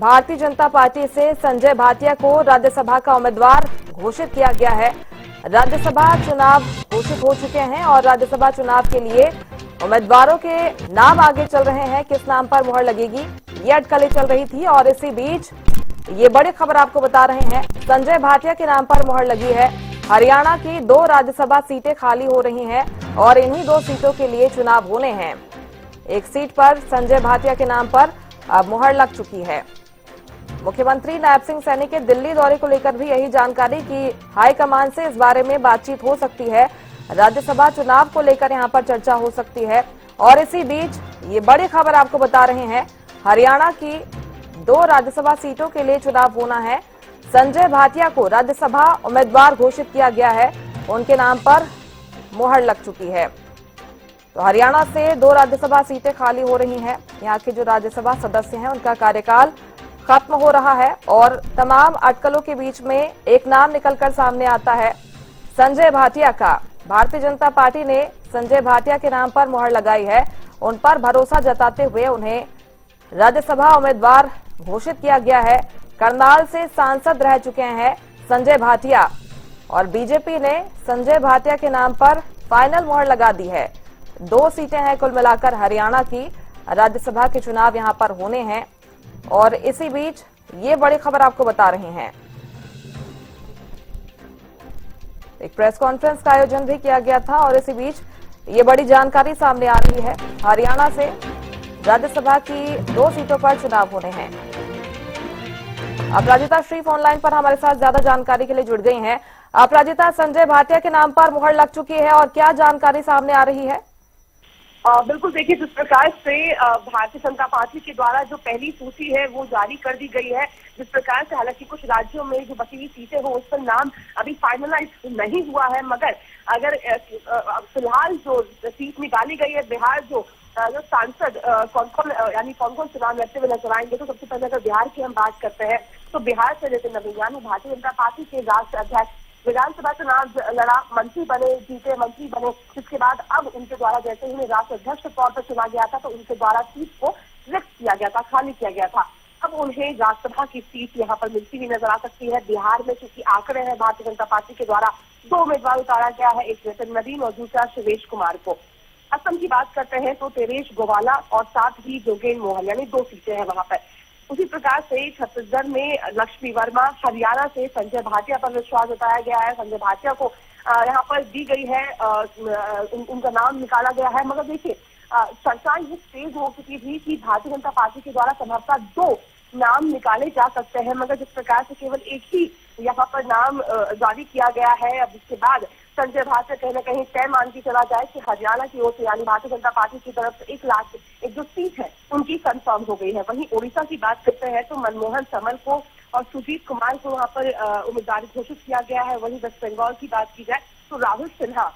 Bharatiya Janata party से संजय भाटिया को राज्यसभा का उम्मीदवार घोषित किया गया है। राज्यसभा चुनाव घोषित हो चुके हैं और राज्यसभा चुनाव के लिए उम्मीदवारों के नाम आगे चल रहे हैं। किस नाम पर मुहर लगेगी, ये अटकलें चल रही थी और इसी बीच ये बड़ी खबर आपको बता रहे हैं। संजय भाटिया के नाम पर मुहर लगी है। हरियाणा की 2 राज्यसभा सीटें खाली हो रही हैं और इन्हीं 2 सीटों के लिए चुनाव होने हैं। एक सीट पर संजय भाटिया के नाम पर अब मुहर लग चुकी है। मुख्यमंत्री नायब सिंह सैनी के दिल्ली दौरे को लेकर भी यही जानकारी कि हाईकमान से इस बारे में बातचीत हो सकती है। राज्यसभा चुनाव को लेकर यहां पर चर्चा हो सकती है और इसी बीच ये बड़ी खबर आपको बता रहे हैं। हरियाणा की 2 राज्यसभा सीटों के लिए चुनाव होना है। संजय भाटिया को राज्यसभा उम्मीदवार घोषित किया गया है। उनके नाम पर मुहर लग चुकी है। तो हरियाणा से 2 राज्यसभा सीटें खाली हो रही हैं। यहाँ के जो राज्यसभा सदस्य हैं उनका कार्यकाल खत्म हो रहा है और तमाम अटकलों के बीच में एक नाम निकलकर सामने आता है, संजय भाटिया का। भारतीय जनता पार्टी ने संजय भाटिया के नाम पर मुहर लगाई है। उन पर भरोसा जताते हुए उन्हें राज्यसभा उम्मीदवार घोषित किया गया है। करनाल से सांसद रह चुके हैं संजय भाटिया और बीजेपी ने संजय भाटिया के नाम पर फाइनल मुहर लगा दी है। 2 सीटें हैं कुल मिलाकर हरियाणा की। राज्यसभा के चुनाव यहां पर होने हैं और इसी बीच ये बड़ी खबर आपको बता रहे हैं। एक प्रेस कॉन्फ्रेंस का आयोजन भी किया गया था और इसी बीच ये बड़ी जानकारी सामने आ रही है। हरियाणा से राज्यसभा की 2 सीटों पर चुनाव होने हैं। अपराजिता श्रीफ ऑनलाइन पर हमारे साथ ज्यादा जानकारी के लिए जुड़ गई हैं। अपराजिता, संजय भाटिया के नाम पर मुहर लग चुकी है और क्या जानकारी सामने आ रही है? बिल्कुल, देखिए, जिस प्रकार से भारतीय जनता पार्टी के द्वारा जो पहली सूची है वो जारी कर दी गई है, जिस प्रकार से हालांकि कुछ राज्यों में जो बची हुई सीटें हो उस पर नाम अभी फाइनलाइज नहीं हुआ है, मगर अगर फिलहाल जो सीट निकाली गई है बिहार जो सांसद कौन कौन चुनाव लड़ते हुए नजर आएंगे, तो सबसे पहले अगर बिहार की हम बात करते हैं तो बिहार से नितिन नवीन भारतीय जनता पार्टी के राष्ट्रीय अध्यक्ष विधानसभा चुनाव लड़ा, मंत्री बने, जीते, मंत्री बने। जिसके बाद अब उनके द्वारा जैसे ही उन्हें राष्ट्रीय अध्यक्ष के तौर पर चुना गया था तो उनके द्वारा सीट को रिक्त किया गया था, खाली किया गया था। अब उन्हें राज्यसभा की सीट यहाँ पर मिलती हुई नजर आ सकती है। बिहार में चूंकि आंकड़े हैं, भारतीय जनता पार्टी के द्वारा 2 उम्मीदवार उतारा गया है, एक नितिन नवीन और दूसरा सुरेश कुमार को। असम की बात करते हैं तो तेरेश गोवाला और साथ ही जोगेन मोहन, यानी 2 सीटें हैं वहां पर। उसी प्रकार से छत्तीसगढ़ में लक्ष्मी वर्मा, हरियाणा से संजय भाटिया पर विश्वास जताया गया है। संजय भाटिया को यहाँ पर दी गई है, उनका नाम निकाला गया है। मगर देखिए, चर्चा ये तेज हो चुकी थी कि भारतीय जनता पार्टी के द्वारा संभवतः 2 नाम निकाले जा सकते हैं, मगर जिस प्रकार से केवल एक ही यहाँ पर नाम जारी किया गया है, अब इसके बाद संजय भाटिया कहीं न कहीं तय मान के चला जाए कि हरियाणा की ओर से यानी भारतीय जनता पार्टी की तरफ से 1 लाख एक जो सीट है उनकी कंफर्म हो गई है। वहीं ओडिशा की बात करते हैं तो मनमोहन समल को और सुजीत कुमार को वहां पर उम्मीदवार घोषित किया गया है। वहीं वेस्ट बंगाल की बात की जाए तो राहुल सिन्हा,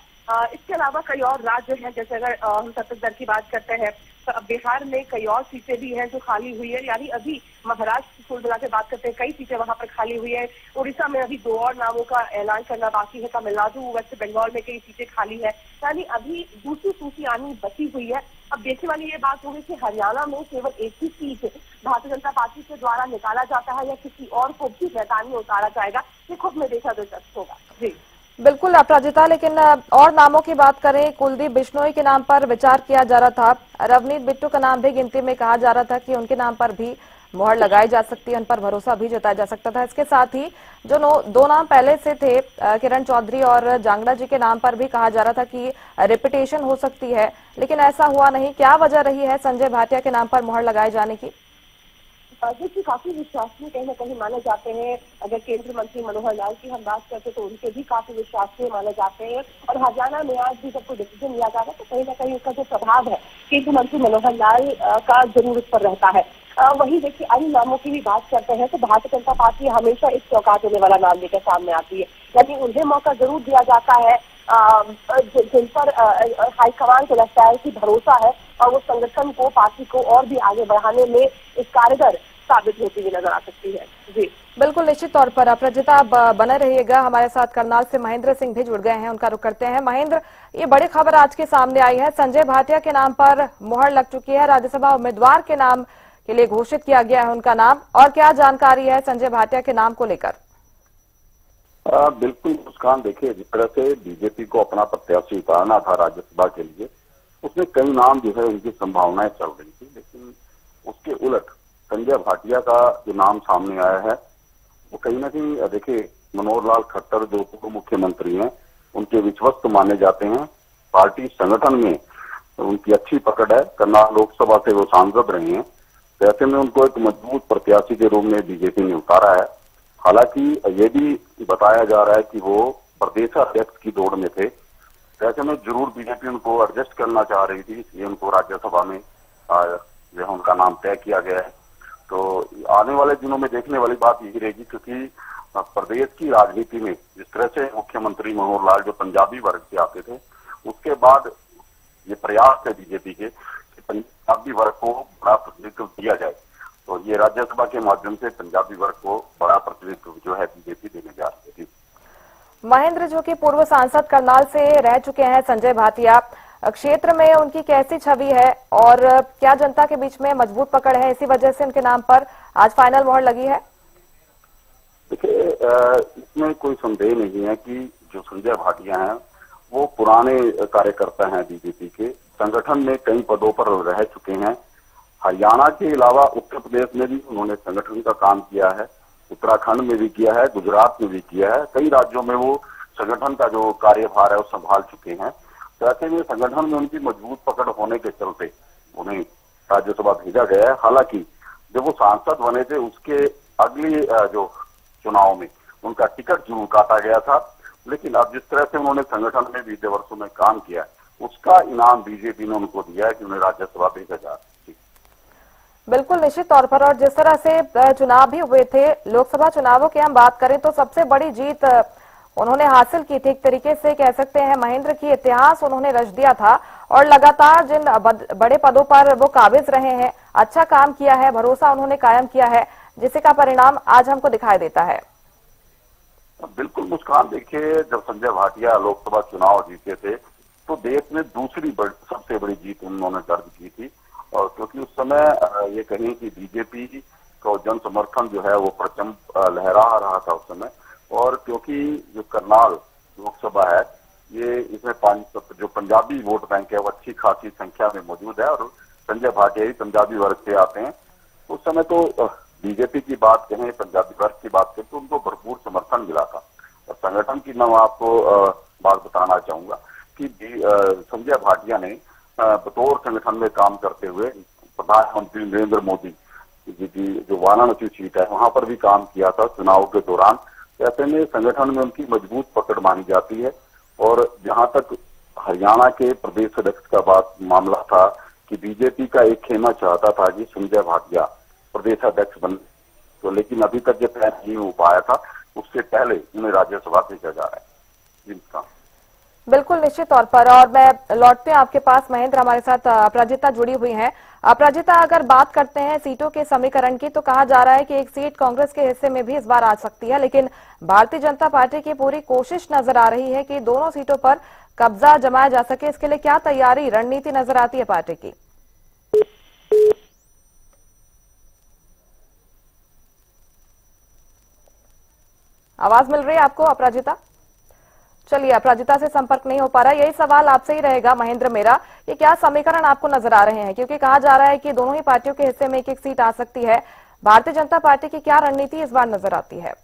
इसके अलावा कई और राज्य हैं, जैसे अगर हम छत्तीसगढ़ की बात करते हैं तो बिहार में कई और सीटें भी हैं जो खाली हुई है, यानी अभी महाराष्ट्र की कुल मिला के बात करते हैं कई सीटें वहां पर खाली हुई है। उड़ीसा में अभी 2 और नामों का ऐलान करना बाकी है। तमिलनाडु, वेस्ट बंगाल में कई सीटें खाली है, यानी अभी दूसरी सूची आनी बची हुई है। अब देखने वाली ये बात होगी कि हरियाणा में केवल एक ही सीट भारतीय जनता पार्टी के द्वारा निकाला जाता है या किसी और को भी मैदान में उतारा जाएगा, ये खुद में देखा दिलचस्प होगा। जी बिल्कुल अपराजिता, लेकिन और नामों की बात करें, कुलदीप बिश्नोई के नाम पर विचार किया जा रहा था, रवनीत बिट्टू का नाम भी गिनती में कहा जा रहा था कि उनके नाम पर भी मुहर लगाई जा सकती है, उन पर भरोसा भी जताया जा सकता था। इसके साथ ही जो 2 नाम पहले से थे, किरण चौधरी और जांगड़ा जी के नाम पर भी कहा जा रहा था कि रिपीटेशन हो सकती है, लेकिन ऐसा हुआ नहीं। क्या वजह रही है संजय भाटिया के नाम पर मुहर लगाए जाने की? देखिए, काफी विश्वसनीय कहीं न कहीं माने जाते हैं। अगर केंद्रीय मंत्री मनोहर लाल की हम बात करते तो उनके भी काफी विश्वसनीय माने जाते हैं और हरियाणा में आज भी जब कोई डिसीजन लिया जाता है तो कहीं न कहीं उसका जो प्रभाव है केंद्रीय मंत्री मनोहर लाल का जरूर इस पर रहता है। वही देखिए, अन्य नामों की भी बात करते हैं तो भारतीय जनता पार्टी हमेशा एक चौंका देने वाला नाम लेकर सामने आती है, यानी उन्हें मौका जरूर दिया जाता है जिन पर हाईकमान को लगता है कि भरोसा है और वो संगठन को, पार्टी को और भी आगे बढ़ाने में एक कारगर साबित होती हुई नजर आ सकती है। जी बिल्कुल, निश्चित तौर पर अपराजिता आप बने रहिएगा हमारे साथ। करनाल से महेंद्र सिंह भी जुड़ गए हैं, उनका रुख करते हैं। महेंद्र, ये बड़ी खबर आज के सामने आई है, संजय भाटिया के नाम पर मुहर लग चुकी है। राज्यसभा उम्मीदवार के नाम के लिए घोषित किया गया है उनका नाम, और क्या जानकारी है संजय भाटिया के नाम को लेकर? बिल्कुल मुस्कान, देखिए जिस तरह से बीजेपी को अपना प्रत्याशी उतारना था राज्यसभा के लिए, उसमें कई नाम जो है उनकी संभावनाएं चल रही थी, लेकिन उसके उलट संजय भाटिया का जो नाम सामने आया है वो कहीं ना कहीं, देखिए मनोहर लाल खट्टर जो पूर्व मुख्यमंत्री हैं उनके विश्वस्त माने जाते हैं। पार्टी संगठन में उनकी अच्छी पकड़ है, करनाल लोकसभा से वो सांसद रहे हैं, तो ऐसे में उनको एक मजबूत प्रत्याशी के रूप में बीजेपी ने उतारा है। हालांकि ये भी बताया जा रहा है कि वो प्रदेशाध्यक्ष की दौड़ में थे, तो ऐसे में जरूर बीजेपी उनको एडजस्ट करना चाह रही थी, इसलिए उनको राज्यसभा में जो उनका नाम तय किया गया है। तो आने वाले दिनों में देखने वाली बात यही रहेगी, क्योंकि प्रदेश की राजनीति में जिस तरह से मुख्यमंत्री मनोहर लाल जो पंजाबी वर्ग से आते थे, उसके बाद ये प्रयास है बीजेपी के कि पंजाबी वर्ग को बड़ा प्रतिनिधित्व दिया जाए, तो ये राज्यसभा के माध्यम से पंजाबी वर्ग को बड़ा प्रतिनिधित्व जो है बीजेपी देने जा रही है। महेंद्र, जो कि पूर्व सांसद करनाल से रह चुके हैं संजय भाटिया, क्षेत्र में उनकी कैसी छवि है और क्या जनता के बीच में मजबूत पकड़ है, इसी वजह से उनके नाम पर आज फाइनल मोहर लगी है? देखिए, इसमें कोई संदेह नहीं है कि जो संजय भाटिया हैं वो पुराने कार्यकर्ता हैं बीजेपी के, संगठन में कई पदों पर रह चुके हैं। हरियाणा के अलावा उत्तर प्रदेश में भी उन्होंने संगठन का काम किया है, उत्तराखंड में भी किया है, गुजरात में भी किया है, कई राज्यों में वो संगठन का जो कार्यभार है वो संभाल चुके हैं। तो ऐसे में संगठन में उनकी मजबूत पकड़ होने के चलते उन्हें राज्यसभा भेजा गया है। हालांकि जब वो सांसद बने थे उसके अगली जो चुनाव में उनका टिकट जरूर काटा गया था, लेकिन अब जिस तरह से उन्होंने संगठन में बीते वर्षों में काम किया उसका इनाम बीजेपी ने उनको दिया है कि उन्हें राज्यसभा भेजा जा। बिल्कुल, निश्चित तौर पर। और जिस तरह से चुनाव भी हुए थे, लोकसभा चुनावों की हम बात करें तो सबसे बड़ी जीत उन्होंने हासिल की थी, एक तरीके से कह सकते हैं महेंद्र की इतिहास उन्होंने रच दिया था, और लगातार जिन बड़े पदों पर वो काबिज रहे हैं, अच्छा काम किया है, भरोसा उन्होंने कायम किया है, जिससे का परिणाम आज हमको दिखाई देता है। बिल्कुल मुस्कान, देखिए जब संजय भाटिया लोकसभा चुनाव जीते थे तो देश में दूसरी सबसे बड़ी जीत उन्होंने दर्ज की थी, और क्योंकि उस समय ये कहें कि बीजेपी का जन समर्थन जो है वो प्रचंड लहरा रहा था उस समय, और क्योंकि जो करनाल लोकसभा है ये इसमें जो पंजाबी वोट बैंक है वो अच्छी खासी संख्या में मौजूद है, और संजय भाटिया ही पंजाबी वर्ग से आते हैं। उस समय तो बीजेपी की बात कहें, पंजाबी वर्ग की बात करें तो उनको भरपूर समर्थन मिला था। और संगठन की मैं आपको बात बताना चाहूंगा कि संजय भाटिया ने बतौर संगठन में काम करते हुए प्रधानमंत्री नरेंद्र मोदी जी की जो वाराणसी सीट है वहां पर भी काम किया था चुनाव के दौरान। ऐसे में संगठन में उनकी मजबूत पकड़ मानी जाती है। और जहां तक हरियाणा के प्रदेश अध्यक्ष का मामला था कि बीजेपी का एक खेमा चाहता था कि संजय भाटिया प्रदेश अध्यक्ष बने, तो लेकिन अभी तक ये तय नहीं हो पाया था, उससे पहले उन्हें राज्यसभा भेजा जा रहा है। बिल्कुल, निश्चित तौर पर। और मैं लौटते हैं आपके पास महेंद्र, हमारे साथ अपराजिता जुड़ी हुई हैं। अपराजिता, अगर बात करते हैं सीटों के समीकरण की तो कहा जा रहा है कि एक सीट कांग्रेस के हिस्से में भी इस बार आ सकती है, लेकिन भारतीय जनता पार्टी की पूरी कोशिश नजर आ रही है कि दोनों सीटों पर कब्जा जमाया जा सके। इसके लिए क्या तैयारी, रणनीति नजर आती है पार्टी की? आवाज मिल रही है आपको अपराजिता? चलिए, अपराजिता से संपर्क नहीं हो पा रहा। यही सवाल आपसे ही रहेगा महेंद्र मेरा, ये क्या समीकरण आपको नजर आ रहे हैं, क्योंकि कहा जा रहा है कि दोनों ही पार्टियों के हिस्से में एक एक सीट आ सकती है। भारतीय जनता पार्टी की क्या रणनीति इस बार नजर आती है?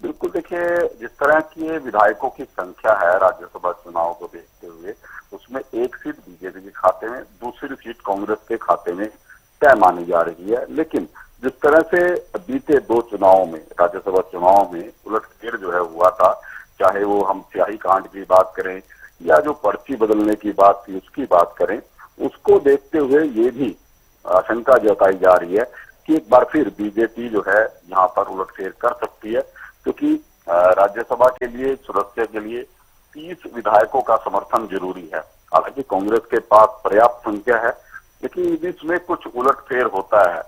बिल्कुल, देखिए जिस तरह की विधायकों की संख्या है राज्यसभा चुनाव को देखते हुए, उसमें एक सीट बीजेपी के खाते में, दूसरी सीट कांग्रेस के खाते में तय मानी जा रही है। लेकिन जिस तरह से बीते दो चुनावों में, राज्यसभा चुनाव में उलटफेर जो है हुआ था, चाहे वो हम स्याही कांड की बात करें या जो पर्ची बदलने की बात थी उसकी बात करें, उसको देखते हुए ये भी आशंका जताई जा रही है कि एक बार फिर बीजेपी जो है यहाँ पर उलटफेर कर सकती है, क्योंकि राज्यसभा के लिए, सुरक्षा के लिए 30 विधायकों का समर्थन जरूरी है। हालांकि कांग्रेस के पास पर्याप्त संख्या है, लेकिन इसमें कुछ उलटफेर होता है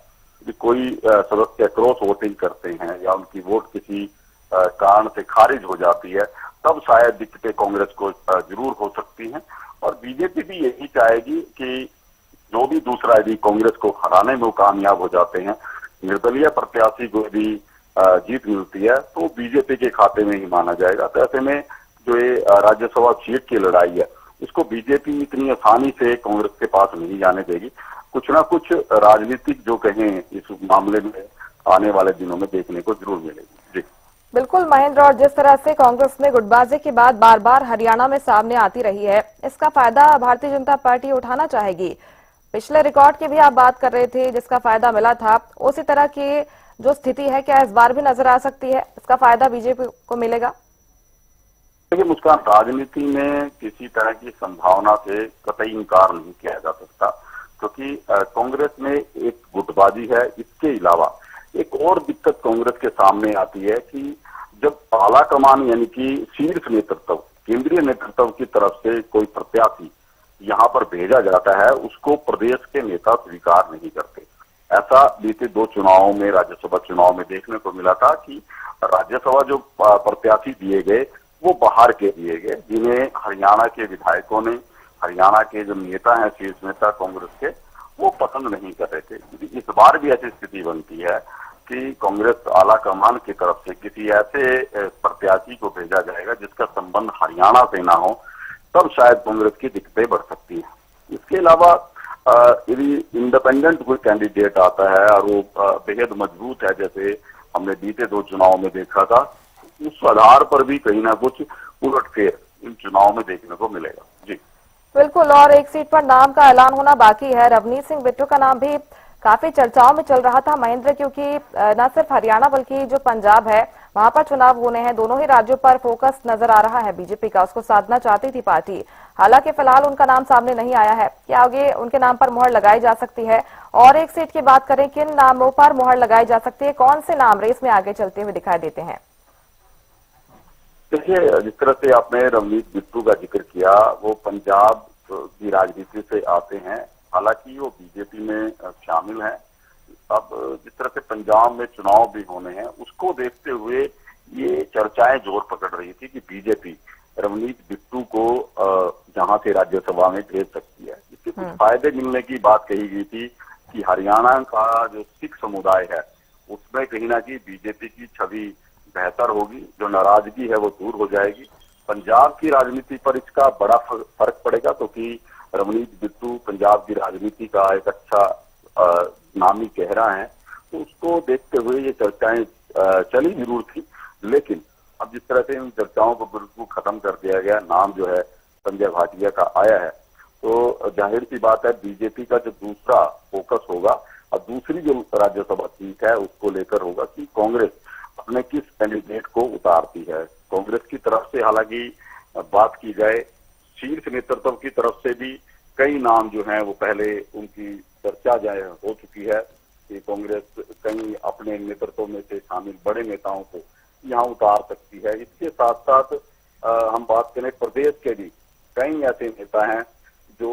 कि कोई सदस्य क्रॉस वोटिंग करते हैं या उनकी वोट किसी कारण से खारिज हो जाती है, तब शायद दिक्कतें कांग्रेस को जरूर हो सकती हैं। और बीजेपी भी यही चाहेगी कि जो भी दूसरा यदि कांग्रेस को हराने में वो कामयाब हो जाते हैं, निर्दलीय प्रत्याशी को यदि जीत मिलती है तो बीजेपी के खाते में ही माना जाएगा। तो ऐसे में जो ये राज्यसभा सीट की लड़ाई है, इसको बीजेपी इतनी आसानी से कांग्रेस के पास नहीं जाने देगी। कुछ ना कुछ राजनीतिक जो कहें इस मामले में आने वाले दिनों में देखने को जरूर मिलेगी। जी बिल्कुल महेंद्र, और जिस तरह से कांग्रेस में गुटबाजी की बात बार बार हरियाणा में सामने आती रही है, इसका फायदा भारतीय जनता पार्टी उठाना चाहेगी। पिछले रिकॉर्ड की भी आप बात कर रहे थे जिसका फायदा मिला था, उसी तरह की जो स्थिति है क्या इस बार भी नजर आ सकती है? इसका फायदा बीजेपी को मिलेगा? देखिए मुस्कान, राजनीति में किसी तरह की संभावना से कतई इनकार नहीं किया जा सकता, क्योंकि कांग्रेस में एक गुटबाजी है। इसके अलावा एक और दिक्कत कांग्रेस के सामने आती है कि जब आला कमान यानी कि शीर्ष नेतृत्व, केंद्रीय नेतृत्व की तरफ से कोई प्रत्याशी यहाँ पर भेजा जाता है, उसको प्रदेश के नेता स्वीकार नहीं करते। ऐसा बीते 2 चुनावों में, राज्यसभा चुनाव में देखने को मिला था कि राज्यसभा जो प्रत्याशी दिए गए वो बाहर के दिए गए, जिन्हें हरियाणा के विधायकों ने, हरियाणा के जो नेता हैं, शीर्ष नेता कांग्रेस के, वो पसंद नहीं कर रहे थे। इस बार भी ऐसी स्थिति बनती है कि कांग्रेस आला कमान की तरफ से किसी ऐसे प्रत्याशी को भेजा जाएगा जिसका संबंध हरियाणा से ना हो, तब शायद कांग्रेस की दिक्कतें बढ़ सकती है। इसके अलावा यदि इंडिपेंडेंट कोई कैंडिडेट आता है और वो बेहद मजबूत है, जैसे हमने बीते 2 चुनाव में देखा था, उस आधार पर भी कहीं ना कुछ उलटफेर इन चुनाव में देखने को मिलेगा। जी बिल्कुल, और एक सीट पर नाम का ऐलान होना बाकी है। रवनीत सिंह बिट्टू का नाम भी काफी चर्चाओं में चल रहा था महेंद्र, क्योंकि न सिर्फ हरियाणा बल्कि जो पंजाब है वहां पर चुनाव होने हैं। दोनों ही राज्यों पर फोकस नजर आ रहा है बीजेपी का, उसको साधना चाहती थी पार्टी। हालांकि फिलहाल उनका नाम सामने नहीं आया है। क्या आगे उनके नाम पर मुहर लगाई जा सकती है? और एक सीट की बात करें, किन नामों पर मुहर लगाई जा सकती है? कौन से नाम रेस में आगे चलते हुए दिखाई देते हैं? देखिए, जिस तरह से आपने रवनीत बिट्टू का जिक्र किया, वो पंजाब की राजनीति से आते हैं, हालांकि वो बीजेपी में शामिल हैं। अब जिस तरह से पंजाब में चुनाव भी होने हैं, उसको देखते हुए ये चर्चाएं जोर पकड़ रही थी कि बीजेपी रवनीत बिट्टू को जहां से राज्यसभा में भेज सकती है। इसके कुछ फायदे मिलने की बात कही गई थी कि हरियाणा का जो सिख समुदाय है उसमें कहीं ना कहीं बीजेपी की छवि बेहतर होगी, जो नाराजगी है वो दूर हो जाएगी। पंजाब की राजनीति पर इसका बड़ा फर्क पड़ेगा, क्योंकि रवनीत बिट्टू पंजाब की राजनीति का एक अच्छा नामी चेहरा है, तो उसको देखते हुए ये चर्चाएं चली जरूर थी। लेकिन अब जिस तरह से इन चर्चाओं को बिल्कुल खत्म कर दिया गया, नाम जो है संजय भाटिया का आया है, तो जाहिर सी बात है बीजेपी का जो दूसरा फोकस होगा और दूसरी जो राज्यसभा सीट है उसको लेकर होगा कि कांग्रेस अपने किस कैंडिडेट को उतारती है। कांग्रेस की तरफ से हालांकि बात की जाए, शीर्ष नेतृत्व की तरफ से भी कई नाम जो हैं वो पहले उनकी चर्चा जाए हो चुकी है कि कांग्रेस कई अपने नेतृत्व में से शामिल बड़े नेताओं को यहाँ उतार सकती है। इसके साथ साथ हम बात करें प्रदेश के भी कई ऐसे नेता हैं जो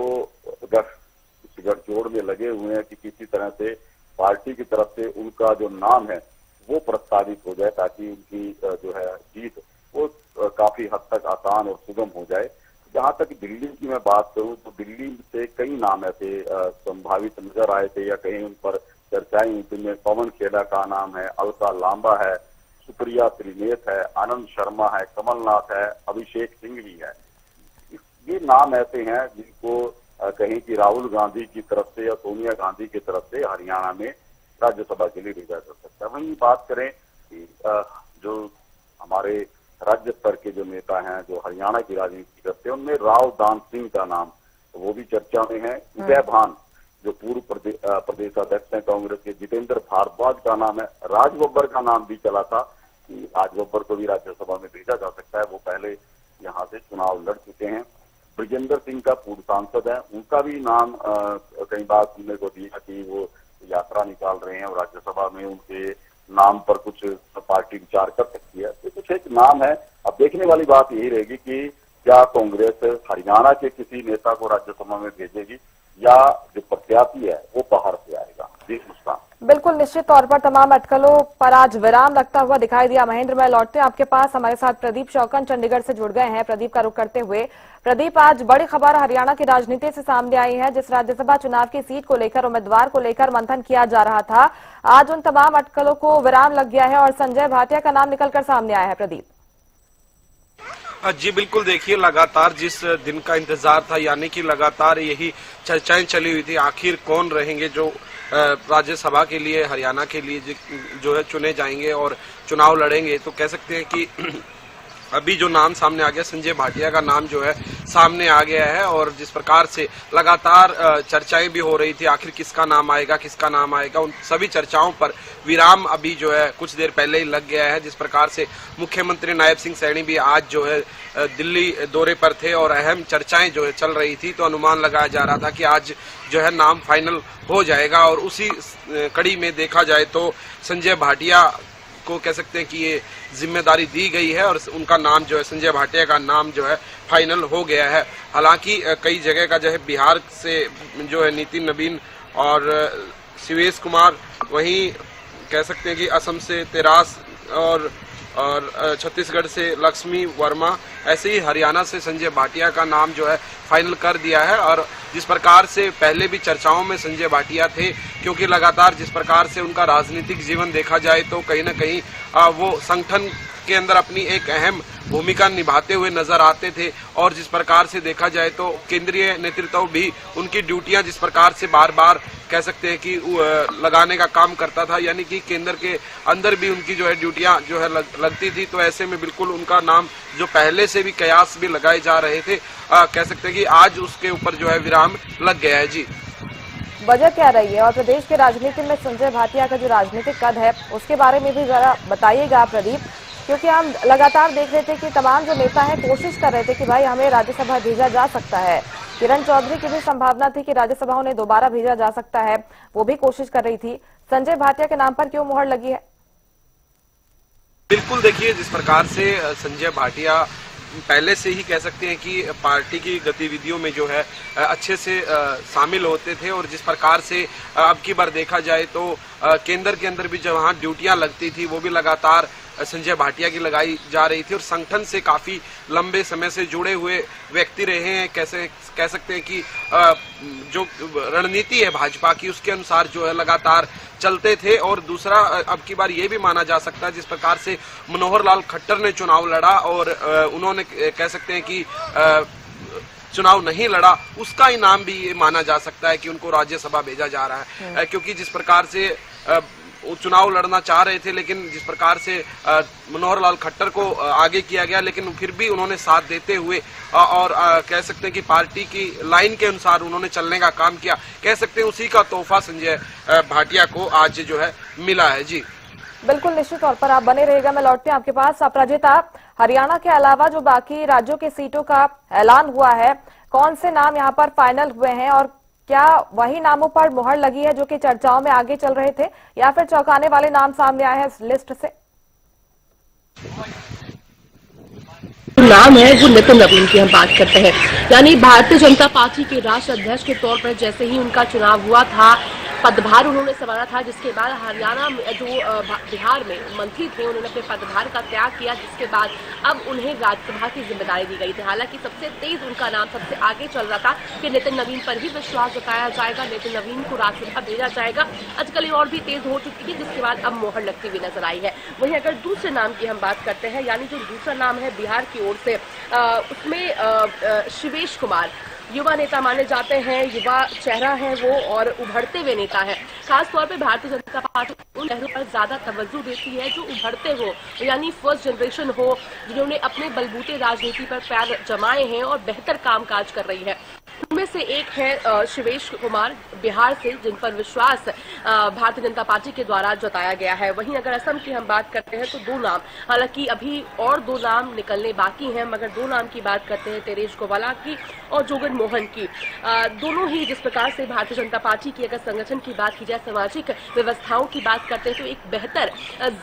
गठजोड़ में लगे हुए हैं कि किसी तरह से पार्टी की तरफ से उनका जो नाम है वो प्रस्तावित हो जाए, ताकि उनकी जो है जीत वो काफी हद तक आसान और सुगम हो जाए। जहां तक दिल्ली की मैं बात करूं तो दिल्ली से कई नाम ऐसे संभावित नजर आए थे या कहीं उन पर चर्चाएं हुई, जिनमें पवन खेड़ा का नाम है, अलका लांबा है, सुप्रिया त्रिनेत है, आनंद शर्मा है, कमलनाथ है, अभिषेक सिंघवी है। ये नाम ऐसे हैं जिनको कहीं कि राहुल गांधी की तरफ से या सोनिया गांधी की तरफ से हरियाणा में राज्यसभा के लिए भेजा जा सकता है। वहीं बात करें कि जो हमारे राज्य स्तर के जो नेता हैं जो हरियाणा की राजनीति करते हैं, उनमें राव दान सिंह का नाम तो वो भी चर्चा में है। उदय भान जो पूर्व प्रदेश अध्यक्ष हैं कांग्रेस के, जितेंद्र भारद्वाज का नाम है, राज बब्बर का नाम भी चला था कि राज बब्बर को भी राज्यसभा में भेजा जा सकता है, वो पहले यहाँ से चुनाव लड़ चुके हैं। ब्रिजेंद्र सिंह का पूर्व सांसद है, उनका भी नाम कई बार सुनने को दिया कि वो यात्रा निकाल रहे हैं और राज्यसभा में उनके नाम पर कुछ पार्टी विचार कर सकती है। तो कुछ एक नाम है। अब देखने वाली बात यही रहेगी कि क्या कांग्रेस हरियाणा के किसी नेता को राज्यसभा में भेजेगी या जो प्रत्याशी है वो बाहर से आएगा। जी मुस्कान। बिल्कुल निश्चित तौर पर तमाम अटकलों पर आज विराम लगता हुआ दिखाई दिया। महेंद्र, मैं लौटते हैं आपके पास। हमारे साथ प्रदीप शौकन चंडीगढ़ से जुड़ गए हैं। प्रदीप का रुख करते हुए, प्रदीप, आज बड़ी खबर हरियाणा की राजनीति से सामने आई है। जिस राज्यसभा चुनाव की सीट को लेकर, उम्मीदवार को लेकर मंथन किया जा रहा था, आज उन तमाम अटकलों को विराम लग गया है और संजय भाटिया का नाम निकलकर सामने आया है। प्रदीप जी बिल्कुल, देखिए लगातार जिस दिन का इंतजार था, यानी कि लगातार यही चर्चाएं चली हुई थी, आखिर कौन रहेंगे जो राज्यसभा के लिए हरियाणा के लिए जो है चुने जाएंगे और चुनाव लड़ेंगे। तो कह सकते हैं कि अभी जो नाम सामने आ गया, संजय भाटिया का नाम जो है सामने आ गया है। और जिस प्रकार से लगातार चर्चाएं भी हो रही थी, आखिर किसका नाम आएगा, किसका नाम आएगा, उन सभी चर्चाओं पर विराम अभी जो है कुछ देर पहले ही लग गया है। जिस प्रकार से मुख्यमंत्री नायब सिंह सैनी भी आज जो है दिल्ली दौरे पर थे और अहम चर्चाएं जो है चल रही थी, तो अनुमान लगाया जा रहा था कि आज जो है नाम फाइनल हो जाएगा। और उसी कड़ी में देखा जाए तो संजय भाटिया को कह सकते हैं कि ये जिम्मेदारी दी गई है और उनका नाम जो है, संजय भाटिया का नाम जो है फाइनल हो गया है। हालांकि कई जगह का जो है बिहार से जो है नितिन नवीन और शिवेश कुमार, वहीं कह सकते हैं कि असम से तेरास और छत्तीसगढ़ से लक्ष्मी वर्मा, ऐसे ही हरियाणा से संजय भाटिया का नाम जो है फाइनल कर दिया है। और जिस प्रकार से पहले भी चर्चाओं में संजय भाटिया थे, क्योंकि लगातार जिस प्रकार से उनका राजनीतिक जीवन देखा जाए तो कहीं ना कहीं वो संगठन के अंदर अपनी एक अहम भूमिका निभाते हुए नजर आते थे। और जिस प्रकार से देखा जाए तो केंद्रीय नेतृत्व भी उनकी ड्यूटियां जिस प्रकार से बार बार कह सकते हैं कि लगाने का काम करता था, यानी कि केंद्र के अंदर भी उनकी जो है ड्यूटियां जो है लगती थी। तो ऐसे में बिल्कुल उनका नाम जो पहले से भी कयास भी लगाए जा रहे थे, कह सकते हैं कि आज उसके ऊपर जो है विराम लग गया है। जी, वजह क्या रही है और प्रदेश के राजनीति में संजय भाटिया का जो राजनीतिक कद है उसके बारे में भी जरा बताइएगा प्रदीप, क्योंकि हम लगातार देख रहे थे कि तमाम जो नेता हैं कोशिश कर रहे थे कि भाई हमें राज्यसभा भेजा जा सकता है। किरण चौधरी की भी संभावना थी कि राज्यसभा उन्हें दोबारा भेजा जा सकता है, वो भी कोशिश कर रही थी। संजय भाटिया के नाम पर क्यों मुहर लगी है? बिल्कुल, देखिए जिस प्रकार से संजय भाटिया पहले से ही कह सकते हैं कि पार्टी की गतिविधियों में जो है अच्छे से शामिल होते थे, और जिस प्रकार से अब की बार देखा जाए तो केंद्र के अंदर भी जहां ड्यूटियां लगती थी वो भी लगातार संजय भाटिया की लगाई जा रही थी। और संगठन से काफी लंबे समय से जुड़े हुए व्यक्ति रहे हैं। कैसे कह सकते हैं कि जो रणनीति है भाजपा की उसके अनुसार जो है लगातार चलते थे। और दूसरा, अब की बार ये भी माना जा सकता है जिस प्रकार से मनोहर लाल खट्टर ने चुनाव लड़ा और उन्होंने कह सकते हैं कि चुनाव नहीं लड़ा, उसका इनाम भी ये माना जा सकता है कि उनको राज्यसभा भेजा जा रहा है। क्योंकि जिस प्रकार से चुनाव लड़ना चाह रहे थे, लेकिन जिस प्रकार से मनोहर लाल खट्टर को आगे किया गया, लेकिन फिर भी उन्होंने साथ देते हुए और कह सकते हैं कि पार्टी की लाइन के अनुसार उन्होंने चलने का काम किया। कह सकते हैं उसी का तोहफा संजय भाटिया को आज जो है मिला है। जी बिल्कुल, निश्चित तौर पर आप बने रहेगा। मैं लौटते हैं आपके पास। अपराजिता, हरियाणा के अलावा जो बाकी राज्यों के सीटों का ऐलान हुआ है, कौन से नाम यहाँ पर फाइनल हुए हैं और क्या वही नामों पर मुहर लगी है जो कि चर्चाओं में आगे चल रहे थे, या फिर चौंकाने वाले नाम सामने आए हैं इस लिस्ट से? नाम है वो नितिन नवीन की हम बात करते हैं। यानी भारतीय जनता पार्टी के राष्ट्रीय अध्यक्ष के तौर पर जैसे ही उनका चुनाव हुआ था, पदभार उन्होंने संभाला था, जिसके बाद हरियाणा में जो बिहार में मंत्री थे उन्होंने अपने पदभार का त्याग किया, जिसके बाद अब उन्हें राज्यसभा की जिम्मेदारी दी गई थी। हालांकि सबसे तेज उनका नाम सबसे आगे चल रहा था कि नितिन नवीन पर ही विश्वास जताया जाएगा, नितिन नवीन को राज्यसभा भेजा जाएगा। आजकल ये और भी तेज हो चुकी है, जिसके बाद अब मोहर लगती हुई नजर आई है। वहीं अगर दूसरे नाम की हम बात करते हैं, यानी जो दूसरा नाम है बिहार की ओर से, उसमें शिवेश कुमार युवा नेता माने जाते हैं, युवा चेहरा है वो और उभरते हुए नेता है। खास तौर पे भारतीय जनता पार्टी उन चेहरों पर ज्यादा तवज्जो देती है जो उभरते हो, यानी फर्स्ट जनरेशन हो, जिन्होंने अपने बलबूते राजनीति पर पैर जमाए हैं और बेहतर कामकाज कर रही है। उनमें से एक है शिवेश कुमार बिहार से, जिन पर विश्वास भारतीय जनता पार्टी के द्वारा जताया गया है। वहीं अगर असम की हम बात करते हैं तो दो नाम, हालांकि अभी और दो नाम निकलने बाकी हैं, मगर दो नाम की बात करते हैं तेरेश गोवाला की और जोगन मोहन की। दोनों ही जिस प्रकार से भारतीय जनता पार्टी की अगर संगठन की बात की जाए, सामाजिक व्यवस्थाओं की बात करते हैं तो एक बेहतर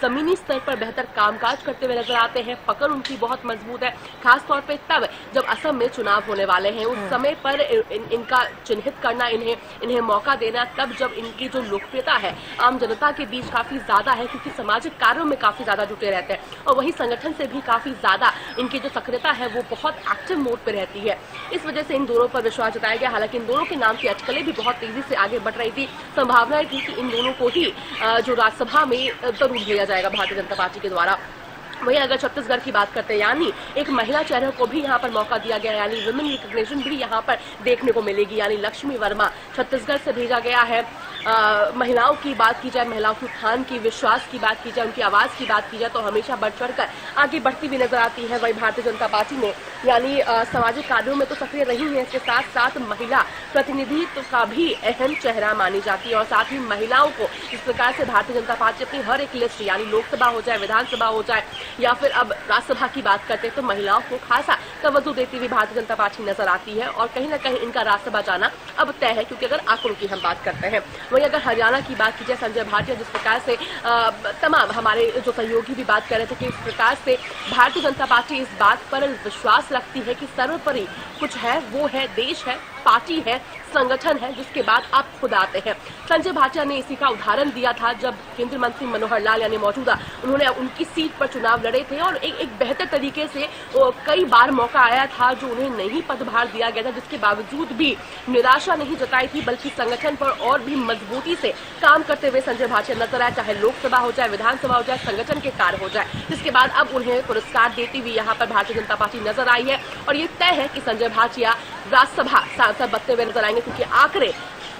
जमीनी स्तर पर बेहतर कामकाज करते हुए नजर आते हैं। पकड़ उनकी बहुत मजबूत है, खासतौर पर तब जब असम में चुनाव होने वाले हैं, उस समय पर इनका चिन्हित करना, इन्हें मौका देना तब जब इनकी जो लोकप्रियता है आम जनता के बीच काफी ज्यादा है, क्योंकि सामाजिक कार्यों में काफी ज्यादा जुटे रहते हैं और वहीं संगठन से भी काफी ज्यादा इनकी जो सक्रियता है वो बहुत एक्टिव मोड पे रहती है। इस वजह से इन दोनों पर विश्वास जताया गया। हालांकि इन दोनों के नाम की अटकलें भी बहुत तेजी से आगे बढ़ रही थी। संभावनाएं थी कि इन दोनों को ही जो राज्यसभा में जरूर भेजा जाएगा भारतीय जनता पार्टी के द्वारा। वहीं अगर छत्तीसगढ़ की बात करते हैं, यानी एक महिला चेहरे को भी यहाँ पर मौका दिया गया, यानी वुमेन रिकग्निशन भी यहाँ पर देखने को मिलेगी। यानी लक्ष्मी वर्मा छत्तीसगढ़ से भेजा गया है। महिलाओं की बात की जाए, महिलाओं के उत्थान की, विश्वास की बात की जाए, उनकी आवाज की बात की जाए तो हमेशा बढ़ चढ़कर आगे बढ़ती हुई नजर आती है। वहीं भारतीय जनता पार्टी ने यानी सामाजिक कार्यों में तो सक्रिय रही है, इसके साथ साथ महिला प्रतिनिधित्व का भी अहम चेहरा मानी जाती है और साथ ही महिलाओं को इस प्रकार से भारतीय जनता पार्टी अपनी हर एक लिस्ट, यानी लोकसभा हो जाए, विधानसभा हो जाए या फिर अब राज्यसभा की बात करते हैं तो महिलाओं को खासा तवज्जो देती हुई भारतीय जनता पार्टी नजर आती है और कहीं ना कहीं इनका राज्यसभा जाना अब तय है। क्योंकि अगर आंकड़ों की हम बात करते हैं, वहीं अगर हरियाणा की बात की जाए, संजय भाटिया जिस प्रकार से तमाम हमारे जो सहयोगी भी बात कर रहे थे कि इस प्रकार से भारतीय जनता पार्टी इस बात पर विश्वास रखती है कि सर्वोपरि कुछ है, वो है देश है, पार्टी है, संगठन है, जिसके बाद आप खुद आते हैं। संजय भाटिया ने इसी का उदाहरण दिया था जब केंद्रीय मंत्री मनोहर लाल यानी मौजूदा उन्होंने उनकी सीट पर चुनाव लड़े थे और एक बेहतर तरीके से कई बार मौका आया था जो उन्हें नहीं पदभार दिया गया था, जिसके बावजूद भी निराशा नहीं जताई थी बल्कि संगठन पर और भी मजबूती से काम करते हुए संजय भाटिया नजर आए, चाहे लोकसभा हो जाए, विधानसभा हो जाए, संगठन के कार्य हो जाए। जिसके बाद अब उन्हें पुरस्कार देती हुई यहाँ पर भारतीय जनता पार्टी नजर आई है और ये तय है कि संजय भाटिया राज्यसभा सांसद बनते हुए नजर आएंगे, क्योंकि आंकड़े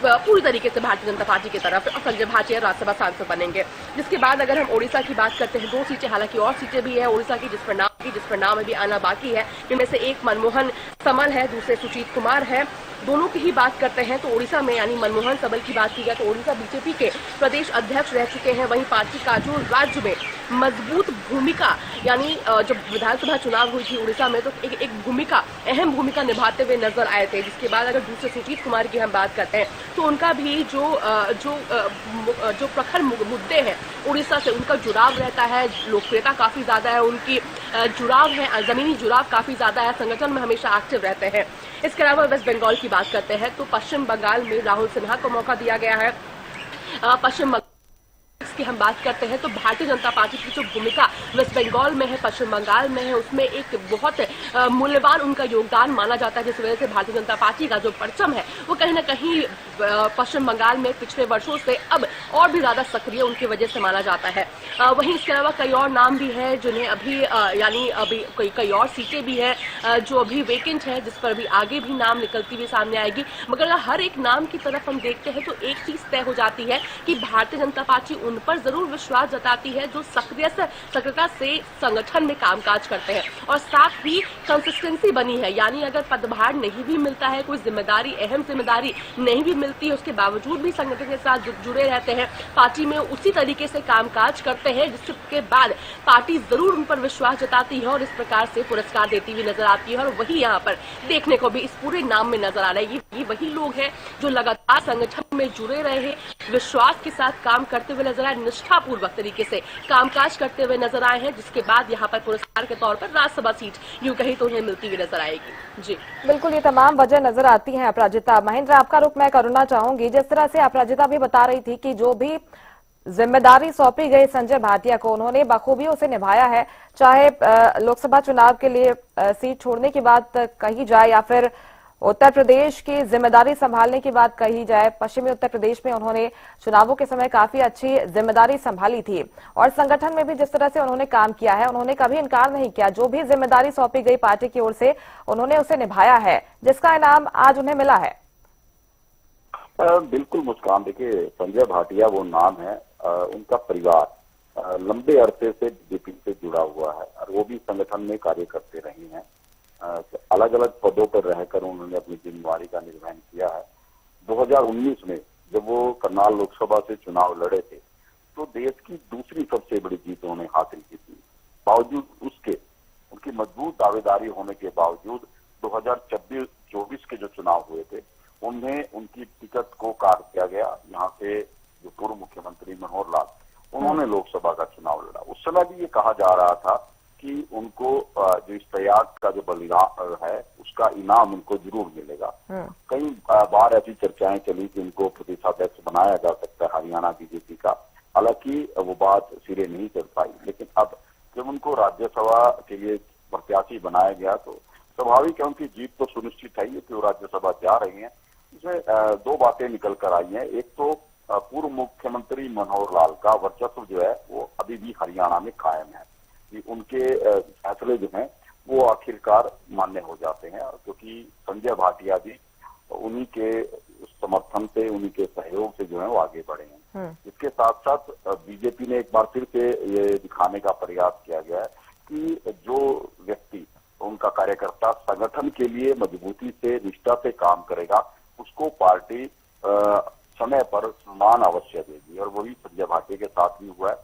पूरी तरीके से भारतीय जनता पार्टी की तरफ और संजय भाटिया राज्यसभा सांसद बनेंगे। जिसके बाद अगर हम ओडिशा की बात करते हैं, 2 सीटें, हालांकि और सीटें भी है ओडिशा की जिस पर नाम अभी आना बाकी है, जिनमें से एक मनमोहन समल है, दूसरे सुजीत कुमार है। दोनों की ही बात करते हैं तो ओडिशा में यानी मनमोहन सबल की बात की जाए तो ओडिशा बीजेपी के प्रदेश अध्यक्ष रह चुके हैं। वहीं पार्टी का जो राज्य में मजबूत भूमिका, यानी जब विधानसभा चुनाव हुई थी उड़ीसा में तो एक भूमिका, अहम भूमिका निभाते हुए नजर आए थे। जिसके बाद अगर दूसरे सुजीत कुमार की हम बात करते हैं तो उनका भी जो प्रखर मुद्दे हैं उड़ीसा से, उनका जुड़ाव रहता है, लोकप्रियता काफी ज्यादा है, उनकी जुड़ाव है, जमीनी जुड़ाव काफी ज्यादा है, संगठन में हमेशा एक्टिव रहते हैं। इसके अलावा वेस्ट बंगाल की बात करते हैं तो पश्चिम बंगाल में राहुल सिन्हा को मौका दिया गया है। पश्चिम बंगाल की हम बात करते हैं तो भारतीय जनता पार्टी की जो भूमिका वेस्ट बंगाल में है, पश्चिम बंगाल में है, उसमें एक बहुत मूल्यवान उनका योगदान माना जाता है, जिस वजह से भारतीय जनता पार्टी का जो परचम है वो कहीं ना कहीं पश्चिम बंगाल में पिछले वर्षों से अब और भी ज्यादा सक्रिय उनकी वजह से माना जाता है। वहीं इसके अलावा कई और नाम भी है जिन्हें अभी यानी अभी कई और सीटें भी है जो अभी वेकेंट है, जिस पर अभी आगे भी नाम निकलती हुई सामने आएगी। मगर हर एक नाम की तरफ हम देखते हैं तो एक चीज तय हो जाती है कि भारतीय जनता पार्टी उन पर जरूर विश्वास जताती है जो सक्रियता से संगठन में कामकाज करते हैं और साथ ही कंसिस्टेंसी बनी है। यानी अगर पदभार नहीं भी मिलता है, कोई जिम्मेदारी, अहम जिम्मेदारी नहीं भी मिलती है, उसके बावजूद भी संगठन के साथ जुड़े रहते हैं, पार्टी में उसी तरीके से कामकाज करते हैं, जिसके बाद पार्टी जरूर उन पर विश्वास जताती है और इस प्रकार से पुरस्कार देती हुई नजर आती है। और वही यहाँ पर देखने को भी इस पूरे नाम में नजर आ रहा है। ये वही लोग हैं जो लगातार संगठन में जुड़े रहे, विश्वास के साथ काम करते हुए नजर आए, निष्ठापूर्वक तरीके से कामकाज करते हुए नजर आए हैं, जिसके बाद यहाँ पर पुरस्कार के तौर पर राज्यसभा सीट यूं कहीं तो उन्हें मिलती हुई नजर आएगी। जी बिल्कुल, ये तमाम वजह नजर आती हैं। अपराजिता, महेंद्र आपका रुख मैं करना चाहूंगी। जिस तरह से अपराजिता भी बता रही थी कि जो भी जिम्मेदारी सौंपी गई संजय भाटिया को, उन्होंने बखूबी उसे निभाया है, चाहे लोकसभा चुनाव के लिए सीट छोड़ने की बात कही जाए या फिर उत्तर प्रदेश की जिम्मेदारी संभालने की बात कही जाए। पश्चिमी उत्तर प्रदेश में उन्होंने चुनावों के समय काफी अच्छी जिम्मेदारी संभाली थी और संगठन में भी जिस तरह से उन्होंने काम किया है, उन्होंने कभी इनकार नहीं किया। जो भी जिम्मेदारी सौंपी गई पार्टी की ओर से उन्होंने उसे निभाया है, जिसका इनाम आज उन्हें मिला है। बिल्कुल मुस्कान, देखिए संजय भाटिया वो नाम है, उनका परिवार लंबे अरसे से बीजेपी से जुड़ा हुआ है और वो भी संगठन में कार्य करते रही हैं। अलग अलग पदों पर रहकर उन्होंने अपनी जिम्मेवारी का निर्वहन किया है। 2019 में जब वो करनाल लोकसभा से चुनाव लड़े थे तो देश की दूसरी सबसे बड़ी जीत उन्होंने हासिल की थी। बावजूद उसके, उनकी मजबूत दावेदारी होने के बावजूद 2024 के जो चुनाव हुए थे उनमें उनकी टिकट को काट दिया गया। यहाँ से जो पूर्व मुख्यमंत्री मनोहर लाल, उन्होंने लोकसभा का चुनाव लड़ा। उस समय भी ये कहा जा रहा था कि उनको जो इश्तियाक का जो बलिदान है उसका इनाम उनको जरूर मिलेगा। कई बार ऐसी चर्चाएं चली कि उनको प्रदेशाध्यक्ष बनाया जा सकता है हरियाणा बीजेपी का, हालांकि वो बात सिरे नहीं चढ़ पाई। लेकिन अब जब उनको राज्यसभा के लिए प्रत्याशी बनाया गया तो स्वाभाविक है उनकी जीत तो सुनिश्चित है कि वो राज्यसभा जा रही हैं। इसमें दो बातें निकल कर आई हैं। एक तो पूर्व मुख्यमंत्री मनोहर लाल का वर्चस्व जो है वो अभी भी हरियाणा में कायम है कि उनके फैसले जो हैं वो आखिरकार मान्य हो जाते हैं, क्योंकि संजय भाटिया जी उन्हीं के समर्थन से, उन्हीं के सहयोग से जो है वो आगे बढ़े हैं। इसके साथ साथ बीजेपी ने एक बार फिर से ये दिखाने का प्रयास किया गया है कि जो व्यक्ति, उनका कार्यकर्ता संगठन के लिए मजबूती से, निष्ठा से काम करेगा, उसको पार्टी समय पर सम्मान अवश्य देगी। और वही संजय भाटिया के साथ भी हुआ है।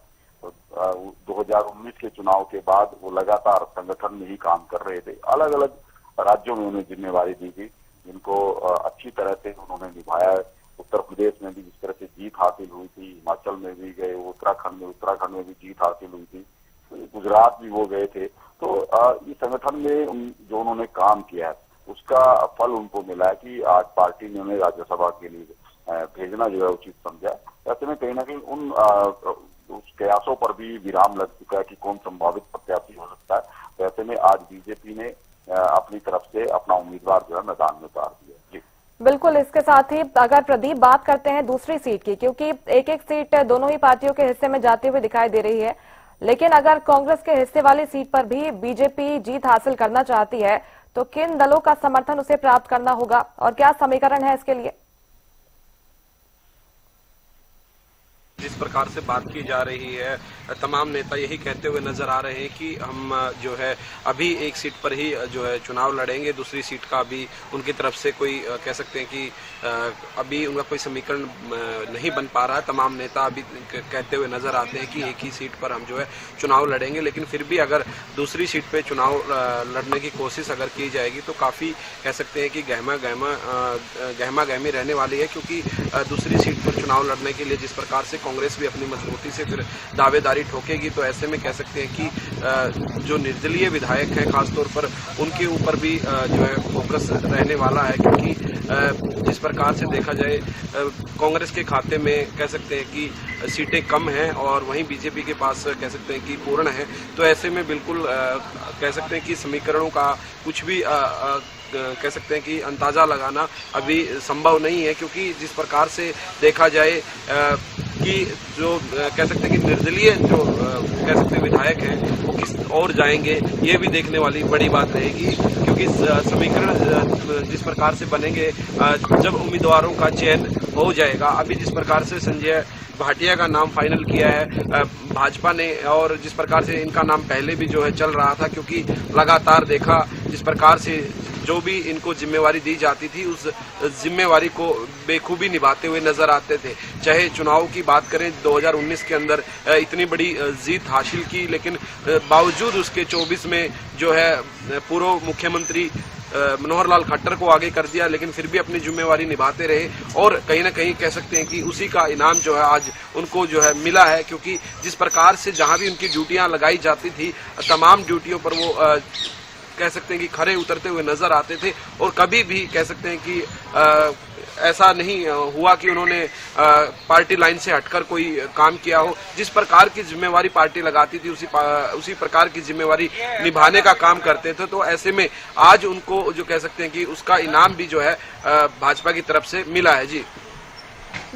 2019 के चुनाव के बाद वो लगातार संगठन में ही काम कर रहे थे। अलग अलग राज्यों में उन्हें जिम्मेवारी दी गई, जिनको अच्छी तरह से उन्होंने निभाया। उत्तर प्रदेश में भी जिस तरह से जीत हासिल हुई थी, हिमाचल में भी गए, उत्तराखंड में भी जीत हासिल हुई थी, गुजरात भी वो गए थे। तो इस संगठन में जो उन्होंने काम किया है उसका फल उनको मिला है कि आज पार्टी ने उन्हें राज्यसभा के लिए भेजना जो है उचित समझा। ऐसे में कहीं ना कहीं उन उस प्रयासों पर भी विराम लग चुका है कि कौन संभावित प्रत्याशी हो सकता है। तो ऐसे में आज बीजेपी ने अपनी तरफ से अपना उम्मीदवार जो है मैदान में उतार दिया। जी बिल्कुल। इसके साथ ही अगर प्रदीप बात करते हैं दूसरी सीट की, क्योंकि एक एक सीट दोनों ही पार्टियों के हिस्से में जाती हुई दिखाई दे रही है, लेकिन अगर कांग्रेस के हिस्से वाली सीट पर भी बीजेपी जीत हासिल करना चाहती है तो किन दलों का समर्थन उसे प्राप्त करना होगा और क्या समीकरण है इसके लिए? जिस प्रकार से बात की जा रही है, तमाम नेता यही कहते हुए नजर आ रहे हैं कि हम जो है अभी एक सीट पर ही जो है चुनाव लड़ेंगे, दूसरी सीट का अभी उनकी तरफ से कोई कह सकते हैं कि अभी उनका कोई समीकरण नहीं बन पा रहा है। तमाम नेता अभी कहते हुए नजर आते हैं कि एक ही सीट पर हम जो है चुनाव लड़ेंगे, लेकिन फिर भी अगर दूसरी सीट पे चुनाव लड़ने की कोशिश अगर की जाएगी तो काफ़ी कह सकते हैं कि गहमा गहमी रहने वाली है, क्योंकि दूसरी सीट पर चुनाव लड़ने के लिए जिस प्रकार से कांग्रेस भी अपनी मजबूती से फिर दावेदारी ठोकेगी, तो ऐसे में कह सकते हैं कि जो निर्दलीय विधायक हैं खासतौर पर उनके ऊपर भी जो है फोकस रहने वाला है, क्योंकि जिस प्रकार से देखा जाए कांग्रेस के खाते में कह सकते हैं कि सीटें कम हैं और वहीं बीजेपी के पास कह सकते हैं कि पूर्ण है। तो ऐसे में बिल्कुल कह सकते हैं कि समीकरणों का कुछ भी कह सकते हैं कि अंदाजा लगाना अभी संभव नहीं है, क्योंकि जिस प्रकार से देखा जाए कि जो कह सकते हैं कि निर्दलीय जो कह सकते हैं विधायक हैं वो किस और जाएंगे, ये भी देखने वाली बड़ी बात रहेगी, क्योंकि समीकरण जिस प्रकार से बनेंगे जब उम्मीदवारों का चयन हो जाएगा। अभी जिस प्रकार से संजय भाटिया का नाम फाइनल किया है भाजपा ने, और जिस प्रकार से इनका नाम पहले भी जो है चल रहा था, क्योंकि लगातार देखा जिस प्रकार से जो भी इनको जिम्मेवारी दी जाती थी उस जिम्मेवारी को बेखूबी निभाते हुए नजर आते थे। चाहे चुनाव की बात करें, 2019 के अंदर इतनी बड़ी जीत हासिल की, लेकिन बावजूद उसके 24 में जो है पूर्व मुख्यमंत्री मनोहर लाल खट्टर को आगे कर दिया, लेकिन फिर भी अपनी जिम्मेवारी निभाते रहे और कहीं ना कहीं कह सकते हैं कि उसी का इनाम जो है आज उनको जो है मिला है, क्योंकि जिस प्रकार से जहां भी उनकी ड्यूटियां लगाई जाती थी तमाम ड्यूटियों पर वो कह सकते हैं कि खरे उतरते हुए नजर आते थे, और कभी भी कह सकते हैं कि ऐसा नहीं हुआ कि उन्होंने पार्टी लाइन से हटकर कोई काम किया हो। जिस प्रकार की जिम्मेवारी पार्टी लगाती थी उसी प्रकार की जिम्मेवारी निभाने का काम करते थे। तो ऐसे में आज उनको जो कह सकते हैं कि उसका इनाम भी जो है भाजपा की तरफ से मिला है। जी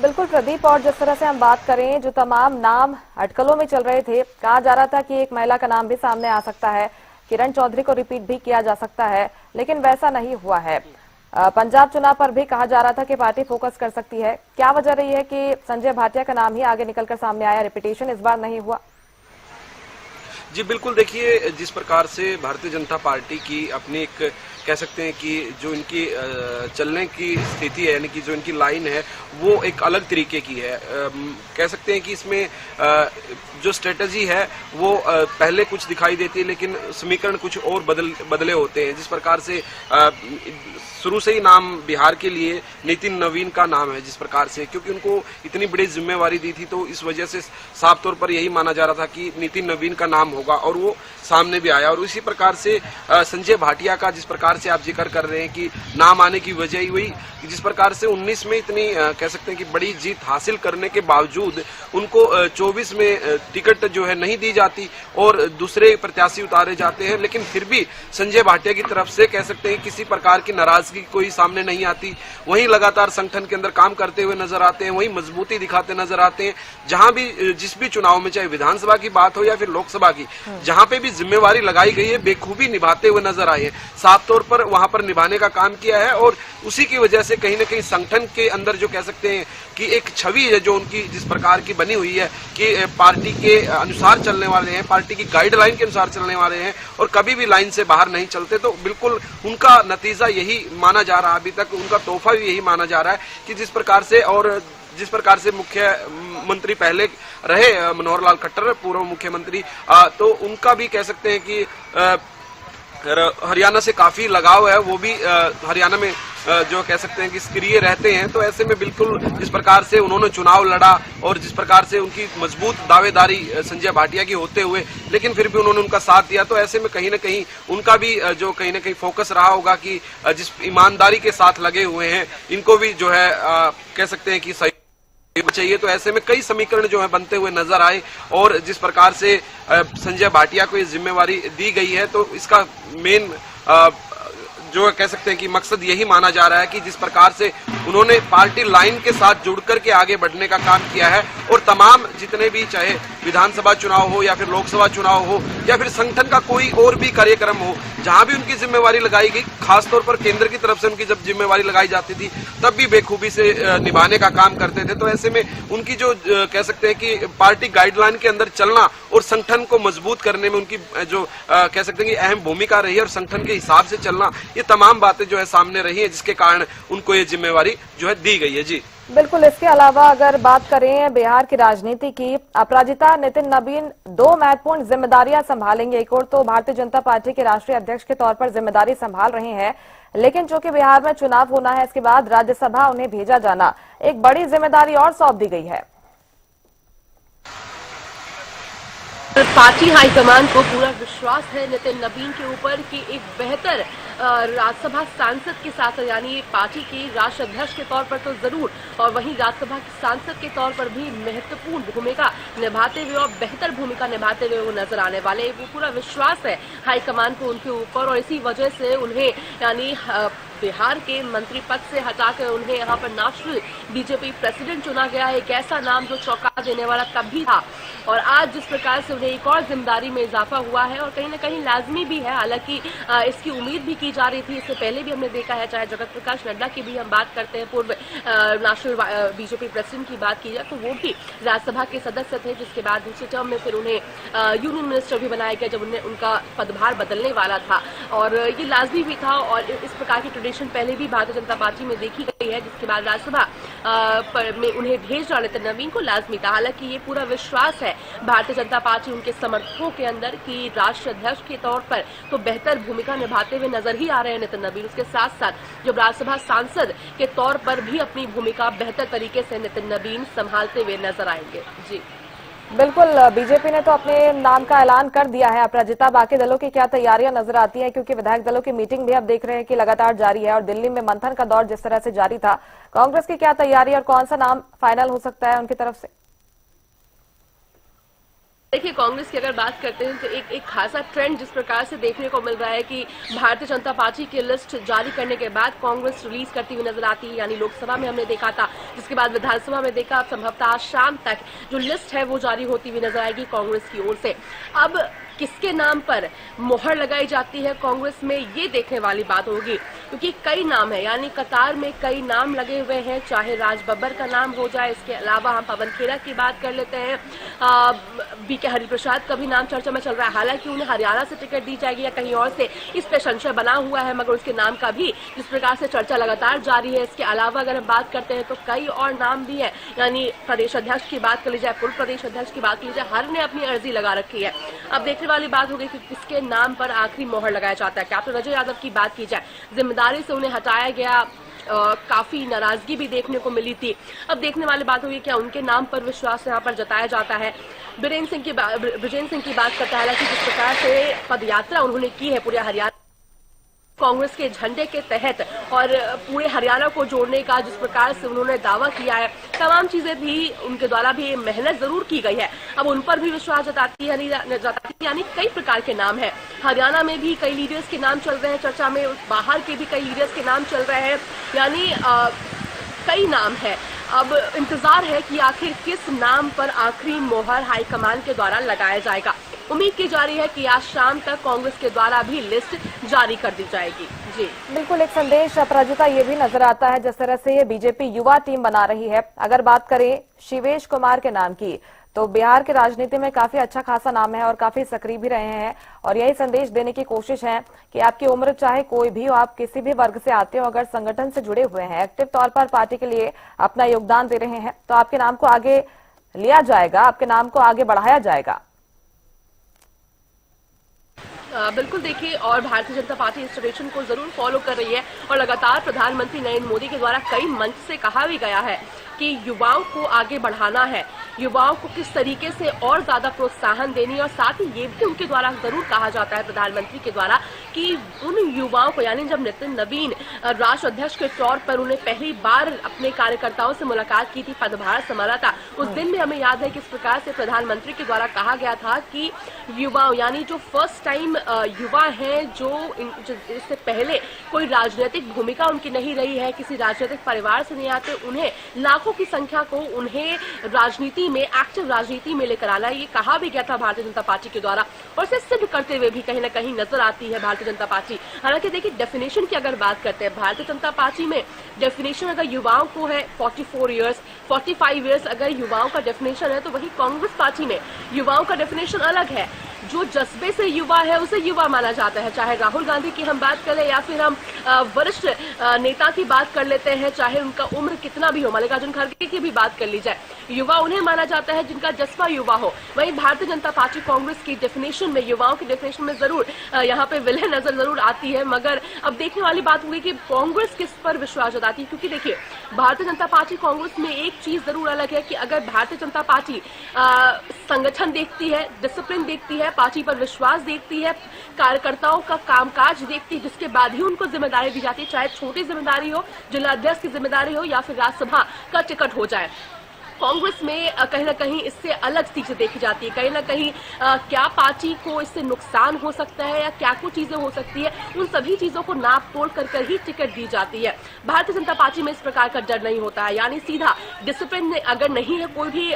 बिल्कुल प्रदीप, और जिस तरह से हम बात करें, जो तमाम नाम अटकलों में चल रहे थे, कहा जा रहा था कि एक महिला का नाम भी सामने आ सकता है, किरण चौधरी को रिपीट भी किया जा सकता है, लेकिन वैसा नहीं हुआ है। पंजाब चुनाव पर भी कहा जा रहा था कि पार्टी फोकस कर सकती है। क्या वजह रही है कि संजय भाटिया का नाम ही आगे निकलकर सामने आया, रिपीटेशन इस बार नहीं हुआ? जी बिल्कुल, देखिए जिस प्रकार से भारतीय जनता पार्टी की अपनी एक कह सकते हैं कि जो इनकी चलने की स्थिति है, यानी कि जो इनकी लाइन है वो एक अलग तरीके की है। कह सकते हैं कि इसमें जो स्ट्रेटजी है वो पहले कुछ दिखाई देती है, लेकिन समीकरण कुछ और बदले होते हैं। जिस प्रकार से शुरू से ही नाम बिहार के लिए नितिन नवीन का नाम है, जिस प्रकार से क्योंकि उनको इतनी बड़ी जिम्मेवारी दी थी, तो इस वजह से साफ तौर पर यही माना जा रहा था कि नितिन नवीन का नाम होगा, और वो सामने भी आया। और इसी प्रकार से संजय भाटिया का जिस प्रकार प्रकार से आप जिक्र कर रहे हैं कि नाम आने की वजह ही हुई, जिस प्रकार से 19 में इतनी कह सकते हैं कि बड़ी जीत हासिल करने के बावजूद उनको 24 में टिकट जो है नहीं दी जाती और दूसरे प्रत्याशी उतारे जाते हैं, लेकिन फिर भी संजय भाटिया की तरफ से कह सकते हैं किसी प्रकार की नाराजगी कोई सामने नहीं आती। वहीं लगातार संगठन के अंदर काम करते हुए नजर आते हैं, वहीं मजबूती दिखाते नजर आते हैं। जहां भी जिस भी चुनाव में, चाहे विधानसभा की बात हो या फिर लोकसभा की, जहां पे भी जिम्मेवारी लगाई गई है बेखूबी निभाते हुए नजर आए हैं। साफ तौर पर वहां पर निभाने का काम किया है और उसी की वजह से कहीं ना कहीं संगठन के अंदर जो कह सकते हैं कि एक छवि है जो उनकी जिस प्रकार की बनी हुई है कि पार्टी के अनुसार चलने वाले हैं, पार्टी की गाइडलाइन के अनुसार चलने वाले हैं और कभी भी लाइन से बाहर नहीं चलते, तो बिल्कुल उनका नतीजा यही माना जा रहा है। अभी तक उनका तोहफा भी यही माना जा रहा है कि जिस प्रकार से मुख्यमंत्री पहले रहे मनोहर लाल खट्टर, पूर्व मुख्यमंत्री, तो उनका भी कह सकते हैं कि हरियाणा से काफी लगाव है। वो भी हरियाणा में जो कह सकते हैं कि सक्रिय रहते हैं। तो ऐसे में बिल्कुल जिस प्रकार से उन्होंने चुनाव लड़ा और जिस प्रकार से उनकी मजबूत दावेदारी संजय भाटिया की होते हुए, लेकिन फिर भी उन्होंने उनका साथ दिया, तो ऐसे में कहीं ना कहीं उनका भी जो कहीं ना कहीं फोकस रहा होगा कि जिस ईमानदारी के साथ लगे हुए हैं इनको भी जो है कह सकते हैं कि सही चाहिए। तो ऐसे में कई समीकरण जो है बनते हुए नजर आए और जिस प्रकार से संजय भाटिया को ये जिम्मेवारी दी गई है, तो इसका मेन जो कह सकते हैं कि मकसद यही माना जा रहा है कि जिस प्रकार से उन्होंने पार्टी लाइन के साथ जुड़ करके आगे बढ़ने का काम किया है और तमाम जितने भी, चाहे विधानसभा चुनाव हो या फिर लोकसभा चुनाव हो या फिर संगठन का कोई और भी कार्यक्रम हो, जहां भी उनकी जिम्मेवारी लगाई गई, खासतौर पर केंद्र की तरफ से उनकी जब जिम्मेवारी लगाई जाती थी तब भी बेखूबी से निभाने का काम करते थे। तो ऐसे में उनकी जो कह सकते हैं कि पार्टी गाइडलाइन के अंदर चलना और संगठन को मजबूत करने में उनकी जो कह सकते हैं कि अहम भूमिका रही है और संगठन के हिसाब से चलना, ये तमाम बातें जो है सामने रही है, जिसके कारण उनको ये जिम्मेवारी जो है दी गई है। जी बिल्कुल। इसके अलावा अगर बात करें बिहार की राजनीति की, अपराजिता नितिन नबीन 2 महत्वपूर्ण जिम्मेदारियां संभालेंगे। एक और तो भारतीय जनता पार्टी के राष्ट्रीय अध्यक्ष के तौर पर जिम्मेदारी संभाल रहे हैं, लेकिन चूंकि बिहार में चुनाव होना है, इसके बाद राज्यसभा उन्हें भेजा जाना, एक बड़ी जिम्मेदारी और सौंप दी गई है। पार्टी हाईकमान को पूरा विश्वास है नितिन नबीन के ऊपर कि एक बेहतर राज्यसभा सांसद के साथ, यानी पार्टी के राष्ट्रीय अध्यक्ष के तौर पर तो जरूर, और वहीं राज्यसभा के सांसद के तौर पर भी महत्वपूर्ण भूमिका निभाते हुए और बेहतर भूमिका निभाते हुए वो नजर आने वाले। वो पूरा विश्वास है हाईकमान को उनके ऊपर और इसी वजह से उन्हें, यानी बिहार के मंत्री पद से हटाकर उन्हें यहाँ पर नेशनल बीजेपी प्रेसिडेंट चुना गया है। एक ऐसा नाम जो चौंका देने वाला तब भी था और आज जिस प्रकार से उन्हें एक और जिम्मेदारी में इजाफा हुआ है और कहीं ना कहीं लाजमी भी है। हालांकि इसकी उम्मीद भी की जा रही थी, इससे पहले भी हमने देखा है, चाहे जगत प्रकाश नड्डा की भी हम बात करते हैं, पूर्व नेशनल बीजेपी प्रेसिडेंट की बात की जाए तो वो भी राज्यसभा के सदस्य थे, जिसके बाद दूसरे टर्म में फिर उन्हें यूनियन मिनिस्टर भी बनाया गया जब उन्हें उनका पदभार बदलने वाला था और ये लाजमी भी था। और इस प्रकार की ट्रेडिशन पहले भी भारतीय जनता पार्टी में देखी गई है, जिसके बाद राज्यसभा में उन्हें भेजना नितिन नबीन को लाजमी था। हालांकि ये पूरा विश्वास है भारतीय जनता पार्टी उनके समर्थकों के अंदर कि राष्ट्रीय अध्यक्ष के तौर पर तो बेहतर भूमिका निभाते हुए नजर ही आ रहे हैं नितिन नबीन। उसके साथ साथ जब राज्यसभा सांसद के तौर पर भी अपनी भूमिका बेहतर तरीके से नितिन नबीन संभालते हुए नजर आएंगे। जी बिल्कुल। बीजेपी ने तो अपने नाम का ऐलान कर दिया है। अपराजिता, बाकी दलों की क्या तैयारियां नजर आती हैं, क्योंकि विधायक दलों की मीटिंग भी अब देख रहे हैं कि लगातार जारी है और दिल्ली में मंथन का दौर जिस तरह से जारी था, कांग्रेस की क्या तैयारी और कौन सा नाम फाइनल हो सकता है उनकी तरफ से? देखिए, कांग्रेस की अगर बात करते हैं तो एक खासा ट्रेंड जिस प्रकार से देखने को मिल रहा है कि भारतीय जनता पार्टी की लिस्ट जारी करने के बाद कांग्रेस रिलीज करती हुई नजर आती है। यानी लोकसभा में हमने देखा था, जिसके बाद विधानसभा में देखा, संभवतः आज शाम तक जो लिस्ट है वो जारी होती हुई नजर आएगी कांग्रेस की ओर से। अब किसके नाम पर मोहर लगाई जाती है कांग्रेस में, ये देखने वाली बात होगी, क्योंकि कई नाम है, यानी कतार में कई नाम लगे हुए हैं। चाहे राज बब्बर का नाम हो जाए, इसके अलावा हम पवन खेड़ा की बात कर लेते हैं, बीके हरिप्रसाद का भी नाम चर्चा में चल रहा है। हालांकि उन्हें हरियाणा से टिकट दी जाएगी या कहीं और से, इस पर संशय बना हुआ है, मगर उसके नाम का भी जिस प्रकार से चर्चा लगातार जारी है। इसके अलावा अगर हम बात करते हैं तो कई और नाम भी है, यानी प्रदेश अध्यक्ष की बात कर ली जाए, पूर्व प्रदेश अध्यक्ष की बात कर ली जाए, हर ने अपनी अर्जी लगा रखी है। अब देखने वाली बात हो गई कि किसके नाम पर आखिरी मोहर लगाया जाता है। कैप्टन अजय यादव की बात की जाए, जिम्मेदारी से उन्हें हटाया गया, काफी नाराजगी भी देखने को मिली थी। अब देखने वाली बात हुई क्या उनके नाम पर विश्वास यहाँ पर जताया जाता है। ब्रिजेंद्र सिंह की बात करता है, हालांकि जिस प्रकार से पदयात्रा उन्होंने की है पूरे हरियाणा कांग्रेस के झंडे के तहत और पूरे हरियाणा को जोड़ने का जिस प्रकार से उन्होंने दावा किया है, तमाम चीजें भी उनके द्वारा भी मेहनत जरूर की गई है। अब उन पर भी विश्वास जताती है, यानी कई प्रकार के नाम है। हरियाणा में भी कई लीडर्स के नाम चल रहे हैं चर्चा में, बाहर के भी कई लीडर्स के नाम चल रहे हैं, यानी कई नाम है। अब इंतजार है कि आखिर किस नाम पर आखिरी मोहर हाईकमान के द्वारा लगाया जाएगा। उम्मीद की जा रही है कि आज शाम तक कांग्रेस के द्वारा भी लिस्ट जारी कर दी जाएगी। जी बिल्कुल, एक संदेश अपराजिता ये भी नजर आता है जिस तरह से ये बीजेपी युवा टीम बना रही है। अगर बात करें शिवेश कुमार के नाम की, तो बिहार के राजनीति में काफी अच्छा खासा नाम है और काफी सक्रिय भी रहे हैं, और यही संदेश देने की कोशिश है कि आपकी उम्र चाहे कोई भी हो, आप किसी भी वर्ग से आते हो, अगर संगठन से जुड़े हुए हैं, एक्टिव तौर पर पार्टी के लिए अपना योगदान दे रहे हैं, तो आपके नाम को आगे लिया जाएगा, आपके नाम को आगे बढ़ाया जाएगा। बिल्कुल देखिए, और भारतीय जनता पार्टी इस ट्रेडिशन को जरूर फॉलो कर रही है और लगातार प्रधानमंत्री नरेंद्र मोदी के द्वारा कई मंच से कहा भी गया है कि युवाओं को आगे बढ़ाना है, युवाओं को किस तरीके से और ज्यादा प्रोत्साहन देनी है। और साथ ही ये भी उनके द्वारा जरूर कहा जाता है प्रधानमंत्री के द्वारा कि उन युवाओं को, यानी जब नितिन नवीन राष्ट्र अध्यक्ष के तौर पर उन्हें पहली बार अपने कार्यकर्ताओं से मुलाकात की थी, पदभार संभाला था, उस दिन में हमें याद है किस प्रकार से प्रधानमंत्री के द्वारा कहा गया था कि युवाओं, यानी जो फर्स्ट टाइम युवा हैं, जो इससे पहले कोई राजनीतिक भूमिका उनकी नहीं रही है, किसी राजनीतिक परिवार से नहीं आते, उन्हें लाखों की संख्या को उन्हें राजनीति में, एक्टिव राजनीति में लेकर आना, ये कहा भी गया था भारतीय जनता पार्टी के द्वारा, और इसे सिद्ध करते हुए भी कहीं ना कहीं नजर आती है भारतीय जनता पार्टी। हालांकि देखिए, डेफिनेशन की अगर बात करते हैं भारतीय जनता पार्टी में, डेफिनेशन अगर युवाओं को है 44 इयर्स, 45 इयर्स अगर युवाओं का डेफिनेशन है, तो वही कांग्रेस पार्टी में युवाओं का डेफिनेशन अलग है। जो जज्बे से युवा है उसे युवा माना जाता है, चाहे राहुल गांधी की हम बात करें या फिर हम वरिष्ठ नेता की बात कर लेते हैं, चाहे उनका उम्र कितना भी हो, मल्लिकार्जुन खड़गे की भी बात कर ली जाए, युवा उन्हें माना जाता है जिनका जज्बा युवा हो। वहीं भारतीय जनता पार्टी कांग्रेस की डेफिनेशन में, युवाओं की डेफिनेशन में जरूर यहाँ पे विलय नजर जरूर आती है, मगर अब देखने वाली बात होगी कि कांग्रेस किस पर विश्वास जताती है। क्योंकि देखिए, भारतीय जनता पार्टी कांग्रेस में एक चीज जरूर अलग है कि अगर भारतीय जनता पार्टी संगठन देखती है, डिसिप्लिन देखती है, पार्टी पर विश्वास देखती है, कार्यकर्ताओं का कामकाज देखती है, जिसके बाद ही उनको जिम्मेदारी दी जाती है, चाहे छोटी जिम्मेदारी हो, जिला अध्यक्ष की जिम्मेदारी हो या फिर राज्यसभा का टिकट हो जाए। कांग्रेस में कहीं ना कहीं इससे अलग चीजें देखी जाती है, कहीं ना कहीं क्या पार्टी को इससे नुकसान हो सकता है या क्या कुछ चीजें हो सकती है, उन सभी चीजों को नाप तोड़ कर ही टिकट दी जाती है। भारतीय जनता पार्टी में इस प्रकार का डर नहीं होता है, यानी सीधा डिसिप्लिन अगर नहीं है कोई भी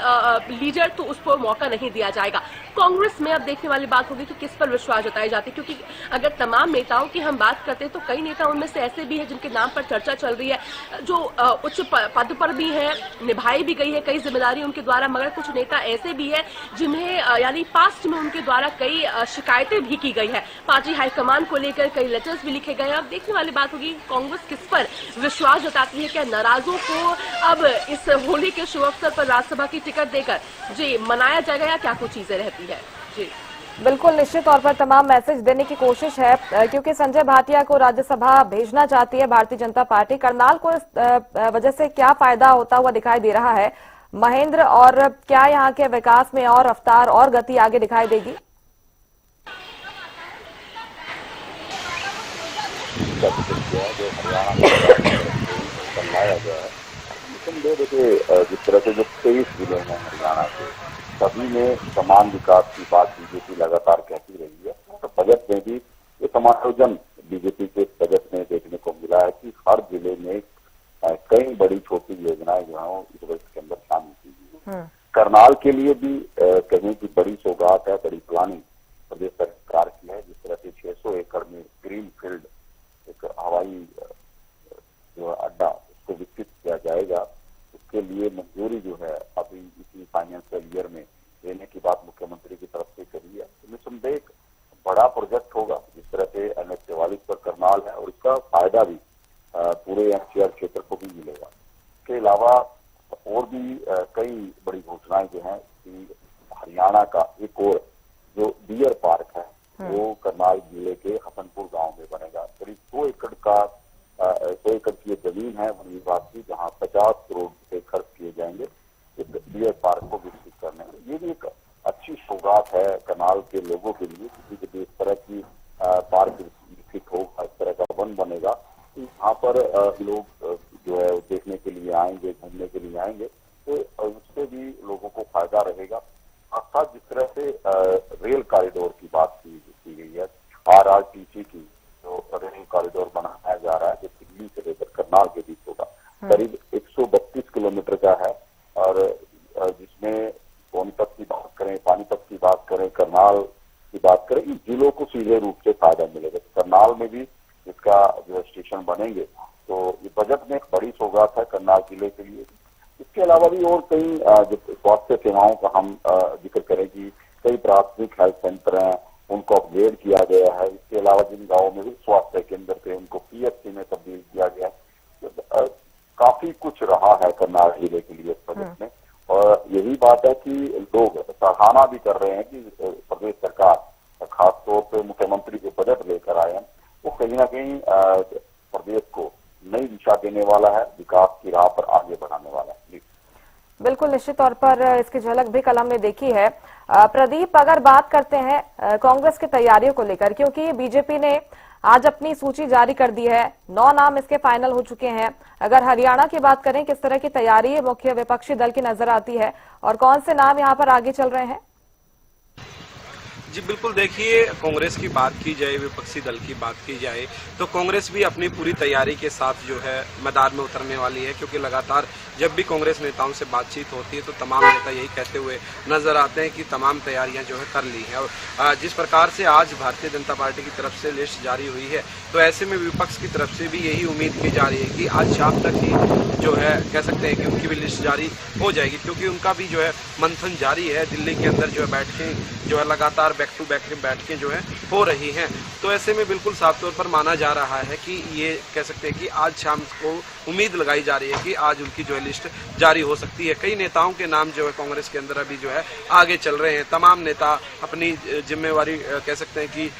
लीडर तो उसको मौका नहीं दिया जाएगा। कांग्रेस में अब देखने वाली बात होगी कि किस पर विश्वास जताई जाती है, क्योंकि अगर तमाम नेताओं की हम बात करते हैं तो कई नेता उनमें से ऐसे भी है जिनके नाम पर चर्चा चल रही है, जो उच्च पद पर भी है, निभाई भी गई है कई जिम्मेदारी उनके द्वारा, मगर कुछ नेता ऐसे भी है जिन्हें यानी पास्ट में उनके द्वारा कई शिकायतें भी की गई है, पार्टी हाईकमान को लेकर कई लेटर्स भी लिखे गए हैं। अब देखने वाली बात होगी कांग्रेस किस पर विश्वास जताती है, क्या नाराजों को अब इस होली के शुभ अवसर पर राज्यसभा की टिकट देकर जी मनाया जाएगा या क्या कुछ चीजें रहती है। जी बिल्कुल, निश्चित तौर पर तमाम मैसेज देने की कोशिश है, क्योंकि संजय भाटिया को राज्यसभा भेजना चाहती है भारतीय जनता पार्टी। करनाल को इस वजह से क्या फायदा होता हुआ दिखाई दे रहा है महेंद्र, और क्या यहाँ के विकास में और रफ्तार और गति आगे दिखाई देगी? जो हरियाणा गया है, देखिए जिस तरह से जो 23 जिले हैं हरियाणा के, सभी में समान विकास की बात बीजेपी लगातार कहती रही है। तो बजट में भी ये समायोजन बीजेपी के बजट में देखने को मिला है कि हर जिले में कई बड़ी छोटी योजनाएं जो है इस वर्ष के अंदर शामिल की गई है। करनाल के लिए भी कहीं की बड़ी सौगात है, बड़ी प्लानिंग प्रदेश सरकार की है, जिस तरह से 600 एकड़ में ग्रीन फील्ड एक हवाई जो अड्डा उसको विकसित किया जाएगा, उसके लिए मंजूरी जो है अभी इसी फाइनेंशियल ईयर में देने की बात मुख्यमंत्री की तरफ से करी है। तो निसंदेह एक बड़ा प्रोजेक्ट होगा, जिस तरह से NH 44 पर करनाल है, और इसका फायदा भी पूरे NCR क्षेत्र को भी मिलेगा। इसके अलावा और भी कई बड़ी घोषणाएं जो हैं कि हरियाणा का एक और जो डियर पार्क है वो करनाल जिले के हसनपुर गांव में बनेगा। करीब 100 एकड़ की जमीन है वन विभाग की, जहां 50 करोड़ रुपए खर्च किए जाएंगे इस डियर पार्क को विकसित करने में। ये भी एक अच्छी सौगात है करनाल के लोगों के लिए, किसी के भी इस तरह की पार्क विकसित हो, इस तरह का भवन बनेगा, तो यहाँ पर लोग जो है देखने के लिए आएंगे, घूमने के लिए आएंगे, तो उससे भी लोगों को फायदा रहेगा। अर्थात जिस तरह से रेल कॉरिडोर की बात की गई है, RRTC की जो रेल कॉरिडोर बनाया जा रहा है, जो दिल्ली से लेकर करनाल के बीच होगा, करीब 132 किलोमीटर का है, और जिसमें सोनीपत की बात करें, पानीपत की बात करें, करनाल की बात करें, इन जिलों को सीधे रूप से फायदा मिलेगा। करनाल में भी इसका जो स्टेशन बनेंगे, तो ये बजट में एक बड़ी सौगात है करनाल जिले के लिए। इसके अलावा भी और कई जो स्वास्थ्य सेवाओं का हम जिक्र करें कि कई प्राथमिक हेल्थ सेंटर हैं, उनको अपग्रेड किया गया है। इसके अलावा जिन गाँवों में भी स्वास्थ्य केंद्र थे, उनको PSC में तब्दील किया गया है। काफी कुछ रहा है करनाल जिले के लिए इस बजट में, और यही बात है कि लोग सराहना भी कर रहे हैं कि प्रदेश सरकार, खासतौर पर मुख्यमंत्री जो बजट लेकर आए हैं, वो कहीं ना कहीं प्रदेश को नई दिशा देने वाला है, विकास की राह पर आगे बढ़ाने वाला है। बिल्कुल, निश्चित तौर पर इसकी झलक भी कल हमने देखी है। प्रदीप, अगर बात करते हैं कांग्रेस की तैयारियों को लेकर, क्योंकि बीजेपी ने आज अपनी सूची जारी कर दी है, 9 नाम इसके फाइनल हो चुके हैं। अगर हरियाणा की बात करें, किस तरह की तैयारी मुख्य विपक्षी दल की नजर आती है और कौन से नाम यहां पर आगे चल रहे हैं? जी बिल्कुल, देखिए कांग्रेस की बात की जाए, विपक्षी दल की बात की जाए, तो कांग्रेस भी अपनी पूरी तैयारी के साथ जो है मैदान में उतरने वाली है, क्योंकि लगातार जब भी कांग्रेस नेताओं से बातचीत होती है तो तमाम नेता यही कहते हुए नजर आते हैं कि तमाम तैयारियां जो है कर ली हैं। और जिस प्रकार से आज भारतीय जनता पार्टी की तरफ से लिस्ट जारी हुई है, तो ऐसे में विपक्ष की तरफ से भी यही उम्मीद की जा रही है कि आज शाम तक ही जो है कह सकते हैं कि उनकी भी लिस्ट जारी हो जाएगी, क्योंकि उनका भी जो है मंथन जारी है। दिल्ली के अंदर जो है बैठकें जो है लगातार बैक टू बैक बैठकें जो है हो रही हैं। तो ऐसे में बिल्कुल साफ तौर पर माना जा रहा है कि ये कह सकते हैं कि आज शाम को उम्मीद लगाई जा रही है कि आज उनकी जो है लिस्ट जारी हो सकती है। कई नेताओं के नाम जो है कांग्रेस के अंदर अभी जो है आगे चल रहे हैं। तमाम नेता अपनी जिम्मेवारी कह सकते हैं कि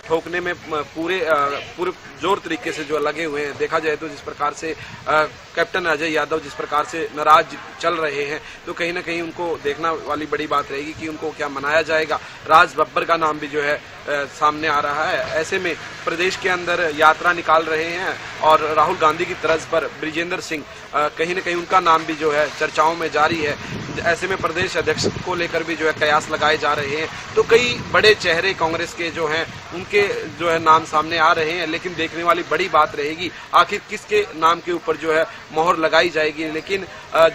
ठोकने में पूरे जोर तरीके से जो लगे हुए हैं। देखा जाए तो जिस प्रकार से कैप्टन अजय यादव जिस प्रकार से नाराज चल रहे हैं, तो कहीं ना कहीं उनको देखना वाली बड़ी बात रहेगी कि उनको क्या मनाया जाएगा। राज बब्बर का नाम भी जो है सामने आ रहा है। ऐसे में प्रदेश के अंदर यात्रा निकाल रहे हैं और राहुल गांधी की तर्ज पर ब्रिजेंद्र सिंह कहीं ना कहीं उनका नाम भी जो है चर्चाओं में जारी है। ऐसे में प्रदेश अध्यक्ष को लेकर भी जो है कयास लगाए जा रहे हैं। तो कई बड़े चेहरे कांग्रेस के जो हैं उनके जो है नाम सामने आ रहे हैं, लेकिन देखने वाली बड़ी बात रहेगी आखिर किसके नाम के ऊपर जो है मोहर लगाई जाएगी। लेकिन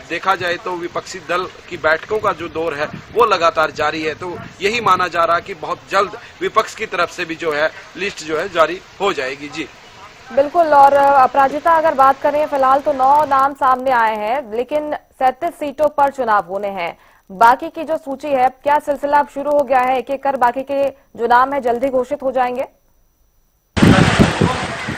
देखा जाए तो विपक्षी दल की बैठकों का जो दौर है वो लगातार जारी है। तो यही माना जा रहा है कि बहुत जल्द विपक्ष की तरफ से भी जो है लिस्ट जो है जारी हो जाएगी। जी बिल्कुल। और अपराजिता, अगर बात करें, फिलहाल तो 9 नाम सामने आए हैं, लेकिन 37 सीटों पर चुनाव होने हैं। बाकी की जो सूची है, क्या सिलसिला अब शुरू हो गया है? एक एक कर बाकी के जो नाम है जल्दी घोषित हो जाएंगे?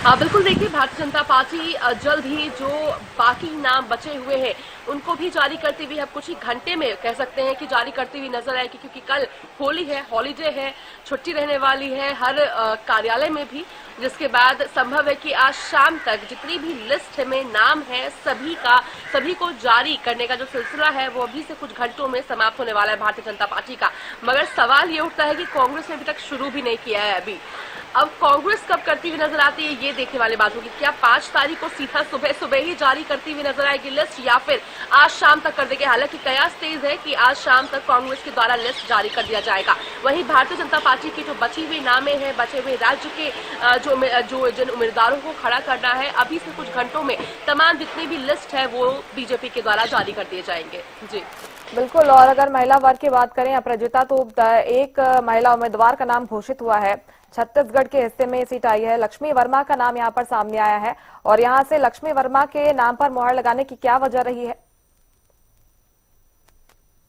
हाँ बिल्कुल, देखिए भारतीय जनता पार्टी जल्द ही जो बाकी नाम बचे हुए हैं उनको भी जारी करती हुई अब कुछ ही घंटे में कह सकते हैं कि जारी करती हुई नजर आएगी, क्योंकि कल होली है, हॉलीडे है, छुट्टी रहने वाली है हर कार्यालय में भी, जिसके बाद संभव है कि आज शाम तक जितनी भी लिस्ट में नाम है सभी को जारी करने का जो सिलसिला है वो अभी से कुछ घंटों में समाप्त होने वाला है भारतीय जनता पार्टी का। मगर सवाल ये उठता है कि कांग्रेस ने अभी तक शुरू भी नहीं किया है। अभी अब कांग्रेस कब करती हुई नजर आती है ये देखने वाली बात होगी। क्या 5 तारीख को सीधा सुबह ही जारी करती हुई नजर आएगी लिस्ट, या फिर आज शाम तक कर देंगे? हालांकि कयास तेज है कि आज शाम तक कांग्रेस के द्वारा लिस्ट जारी कर दिया जाएगा। वहीं भारतीय जनता पार्टी की जो बची हुई नामें हैं, बचे हुए राज्य के जिन उम्मीदवारों को खड़ा करना है, अभी से कुछ घंटों में तमाम जितनी भी लिस्ट है वो बीजेपी के द्वारा जारी कर दिए जाएंगे। जी बिल्कुल। और अगर महिला वर्ग की बात करें अपराजिता, तो एक महिला उम्मीदवार का नाम घोषित हुआ है। छत्तीसगढ़ के हिस्से में सीट आई है। लक्ष्मी वर्मा का नाम यहां पर सामने आया है, और यहां से लक्ष्मी वर्मा के नाम पर मुहर लगाने की क्या वजह रही है?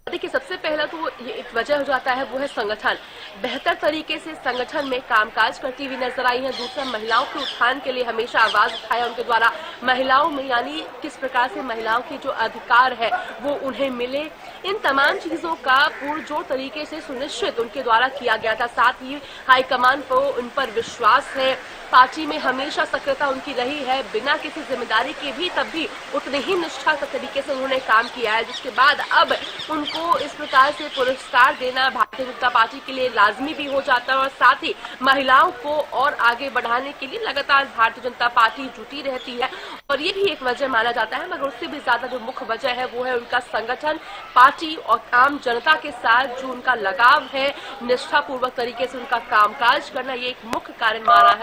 देखिए, सबसे पहला तो ये एक वजह हो जाता है वो है संगठन। बेहतर तरीके से संगठन में कामकाज करती हुई नजर आई है। दूसरा, महिलाओं के उत्थान के लिए हमेशा आवाज उठाया उनके द्वारा। महिलाओं में यानी किस प्रकार से महिलाओं के जो अधिकार है वो उन्हें मिले, इन तमाम चीजों का पुरजोर तरीके से सुनिश्चित उनके द्वारा किया गया था। साथ ही हाईकमान को उन पर विश्वास है। पार्टी में हमेशा सक्रियता उनकी रही है, बिना किसी जिम्मेदारी के भी तब भी उतने ही निष्ठा के तरीके से उन्होंने काम किया है, जिसके बाद अब उनको को इस प्रकार से पुरस्कार देना भारतीय जनता पार्टी के लिए लाजमी भी हो जाता है और साथ ही महिलाओं को और आगे बढ़ाने के लिए लगातार भारतीय जनता पार्टी जुटी रहती है और ये भी एक वजह माना जाता है। मगर उससे भी ज्यादा जो मुख्य वजह है वो है उनका संगठन, पार्टी और आम जनता के साथ जो उनका लगाव है, निष्ठापूर्वक तरीके से उनका कामकाज करना, ये एक मुख्य कारण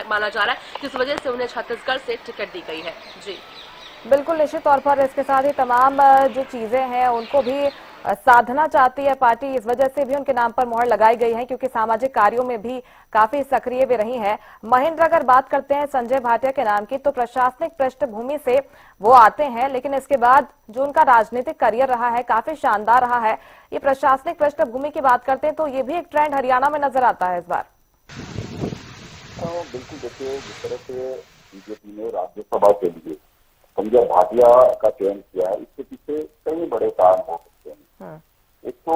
माना जा रहा है जिस वजह से उन्हें छत्तीसगढ़ से टिकट दी गई है। जी बिल्कुल, निश्चित तौर पर इसके साथ ही तमाम जो चीजें हैं उनको भी साधना चाहती है पार्टी, इस वजह से भी उनके नाम पर मोहर लगाई गई है क्योंकि सामाजिक कार्यों में भी काफी सक्रिय भी रही हैं। महेंद्र, अगर बात करते हैं संजय भाटिया के नाम की, तो प्रशासनिक पृष्ठभूमि से वो आते हैं, लेकिन इसके बाद जो उनका राजनीतिक करियर रहा है काफी शानदार रहा है। ये प्रशासनिक पृष्ठभूमि की बात करते हैं तो ये भी एक ट्रेंड हरियाणा में नजर आता है इस बार। बिल्कुल, देखिए जिस तरह से बीजेपी ने राज्यसभा के लिए संजय भाटिया का चयन किया है, इसके पीछे कई बड़े कारण हो सकते हैं। एक तो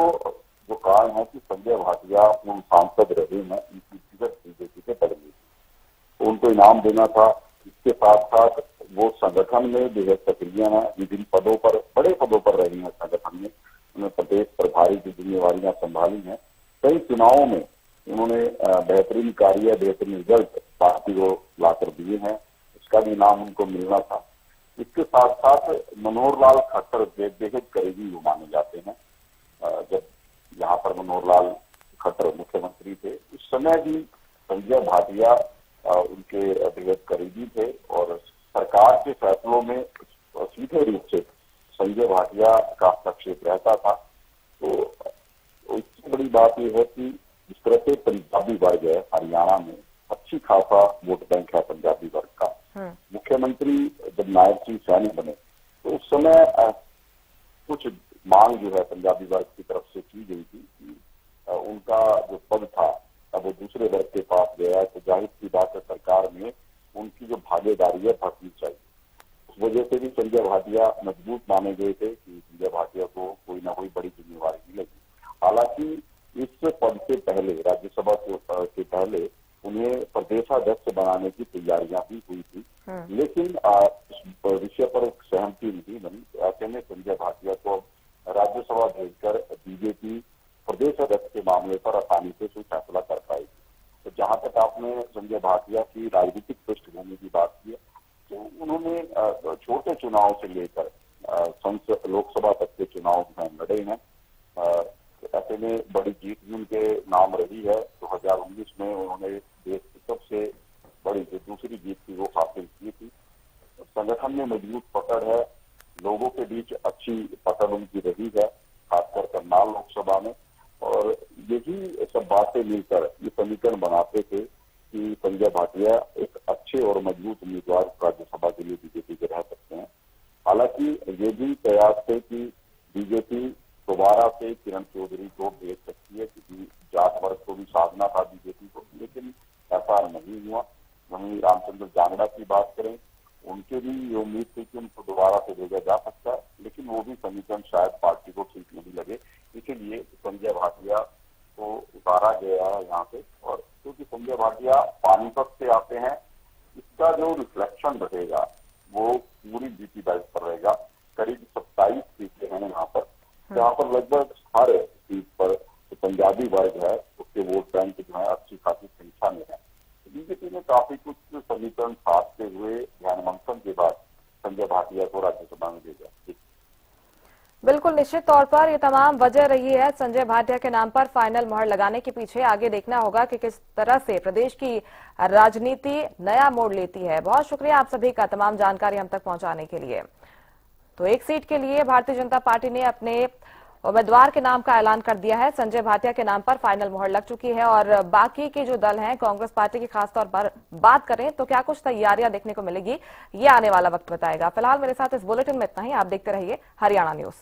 जो कारण है कि संजय भाटिया सांसद रहे हैं, इनकी टिकट बीजेपी से पड़ गई, तो उनको इनाम देना था। इसके साथ साथ वो संगठन में बेहद सक्रिय है, विभिन्न पदों पर, बड़े पदों पर रही है संगठन में, उन्होंने प्रदेश प्रभारी की जिम्मेवारियां संभाली हैं। कई चुनावों में उन्होंने बेहतरीन कार्य, बेहतरीन रिजल्ट पार्टी को लाकर दिए हैं, उसका भी इनाम उनको मिलना था। इसके साथ साथ मनोहर लाल खट्टर बेहद करीबी वो माने जाते हैं। जब यहाँ पर मनोहर लाल खट्टर मुख्यमंत्री थे उस समय भी संजय भाटिया उनके बेहद करीबी थे और सरकार के फैसलों में सीधे रूप से संजय भाटिया का हस्तक्षेप रहता था। तो इससे बड़ी बात यह है कि जिस तरह से पंजाबी वर्ग है हरियाणा में, अच्छी खासा वोट बैंक है पंजाबी वर्ग का। मुख्यमंत्री जब नायब सिंह सैनी बने तो उस समय कुछ मांग जो है पंजाबी वर्ग की तरफ से की गई थी कि उनका जो पद था अब वो दूसरे वर्ग के पास गया है, तो जाहिर सी बात है सरकार में उनकी जो भागीदारी है बढ़नी चाहिए। उस वजह से भी संजय भाटिया मजबूत माने गए थे कि संजय भाटिया को कोई ना कोई बड़ी जिम्मेवारी मिलेगी। हालांकि इस पद से पहले, राज्यसभा के पहले उन्हें प्रदेशाध्यक्ष बनाने की तैयारियां भी हुई थी, लेकिन इस विषय पर सहमति नहीं बनी। ऐसे में संजय भाटिया को राज्यसभा भेजकर बीजेपी प्रदेश अध्यक्ष के मामले पर आसानी से कोई फैसला कर पाएगी। तो जहां तक आपने संजय भाटिया की राजनीतिक पृष्ठभूमि की बात की है, तो उन्होंने छोटे चुनाव से लेकर संसद, लोकसभा तक के चुनाव में लड़े हैं। ऐसे में बड़ी जीत भी उनके नाम रही है। 2019 में उन्होंने देश की सबसे बड़ी जो दूसरी जीत थी वो हासिल की थी। संगठन में मजबूत पकड़ है, लोगों के बीच अच्छी पकड़ उनकी रही है, खासकर करनाल लोकसभा में। और यही सब बातें मिलकर ये समीकरण बनाते थे कि संजय भाटिया एक अच्छे और मजबूत उम्मीदवार राज्यसभा के लिए बीजेपी के रह सकते हैं। हालांकि ये भी प्रयास थे कि बीजेपी दोबारा से किरण चौधरी को भेज सकती है, क्योंकि जाट वर्ग को भी साधना था बीजेपी को, लेकिन ऐसा नहीं हुआ। वहीं रामचंद्र जांगड़ा की बात करें, उनके भी ये उम्मीद थी कि उनको दोबारा से भेजा जा सकता है, लेकिन वो भी समीकरण शायद पार्टी को ठीक नहीं लगे, इसीलिए संजय भाटिया को उतारा गया है यहाँ से। और क्योंकि संजय भाटिया पानीपत से आते हैं, इसका जो रिफ्लेक्शन रहेगा वो पूरी जीपी बेल्ट पर रहेगा। करीब 27 सीटें हैं यहाँ पर, जहाँ पर लगभग हर सीट पर जो पंजाबी वर्ग है उसके वोट बैंक जो है अच्छी खासी संख्या में है। बीजेपी ने काफी कुछ समीकरण साधते हुए ध्यान मंथन के बाद संजय भाटिया को राज्यसभा में भेजा। बिल्कुल, निश्चित तौर पर ये तमाम वजह रही है संजय भाटिया के नाम पर फाइनल मोहर लगाने के पीछे। आगे देखना होगा कि किस तरह से प्रदेश की राजनीति नया मोड़ लेती है। बहुत शुक्रिया आप सभी का तमाम जानकारी हम तक पहुंचाने के लिए। तो एक सीट के लिए भारतीय जनता पार्टी ने अपने उम्मीदवार के नाम का ऐलान कर दिया है। संजय भाटिया के नाम पर फाइनल मोहर लग चुकी है और बाकी के जो दल हैं, कांग्रेस पार्टी की खासतौर पर बात करें तो क्या कुछ तैयारियां देखने को मिलेगी, ये आने वाला वक्त बताएगा। फिलहाल मेरे साथ इस बुलेटिन में इतना ही। आप देखते रहिए हरियाणा न्यूज।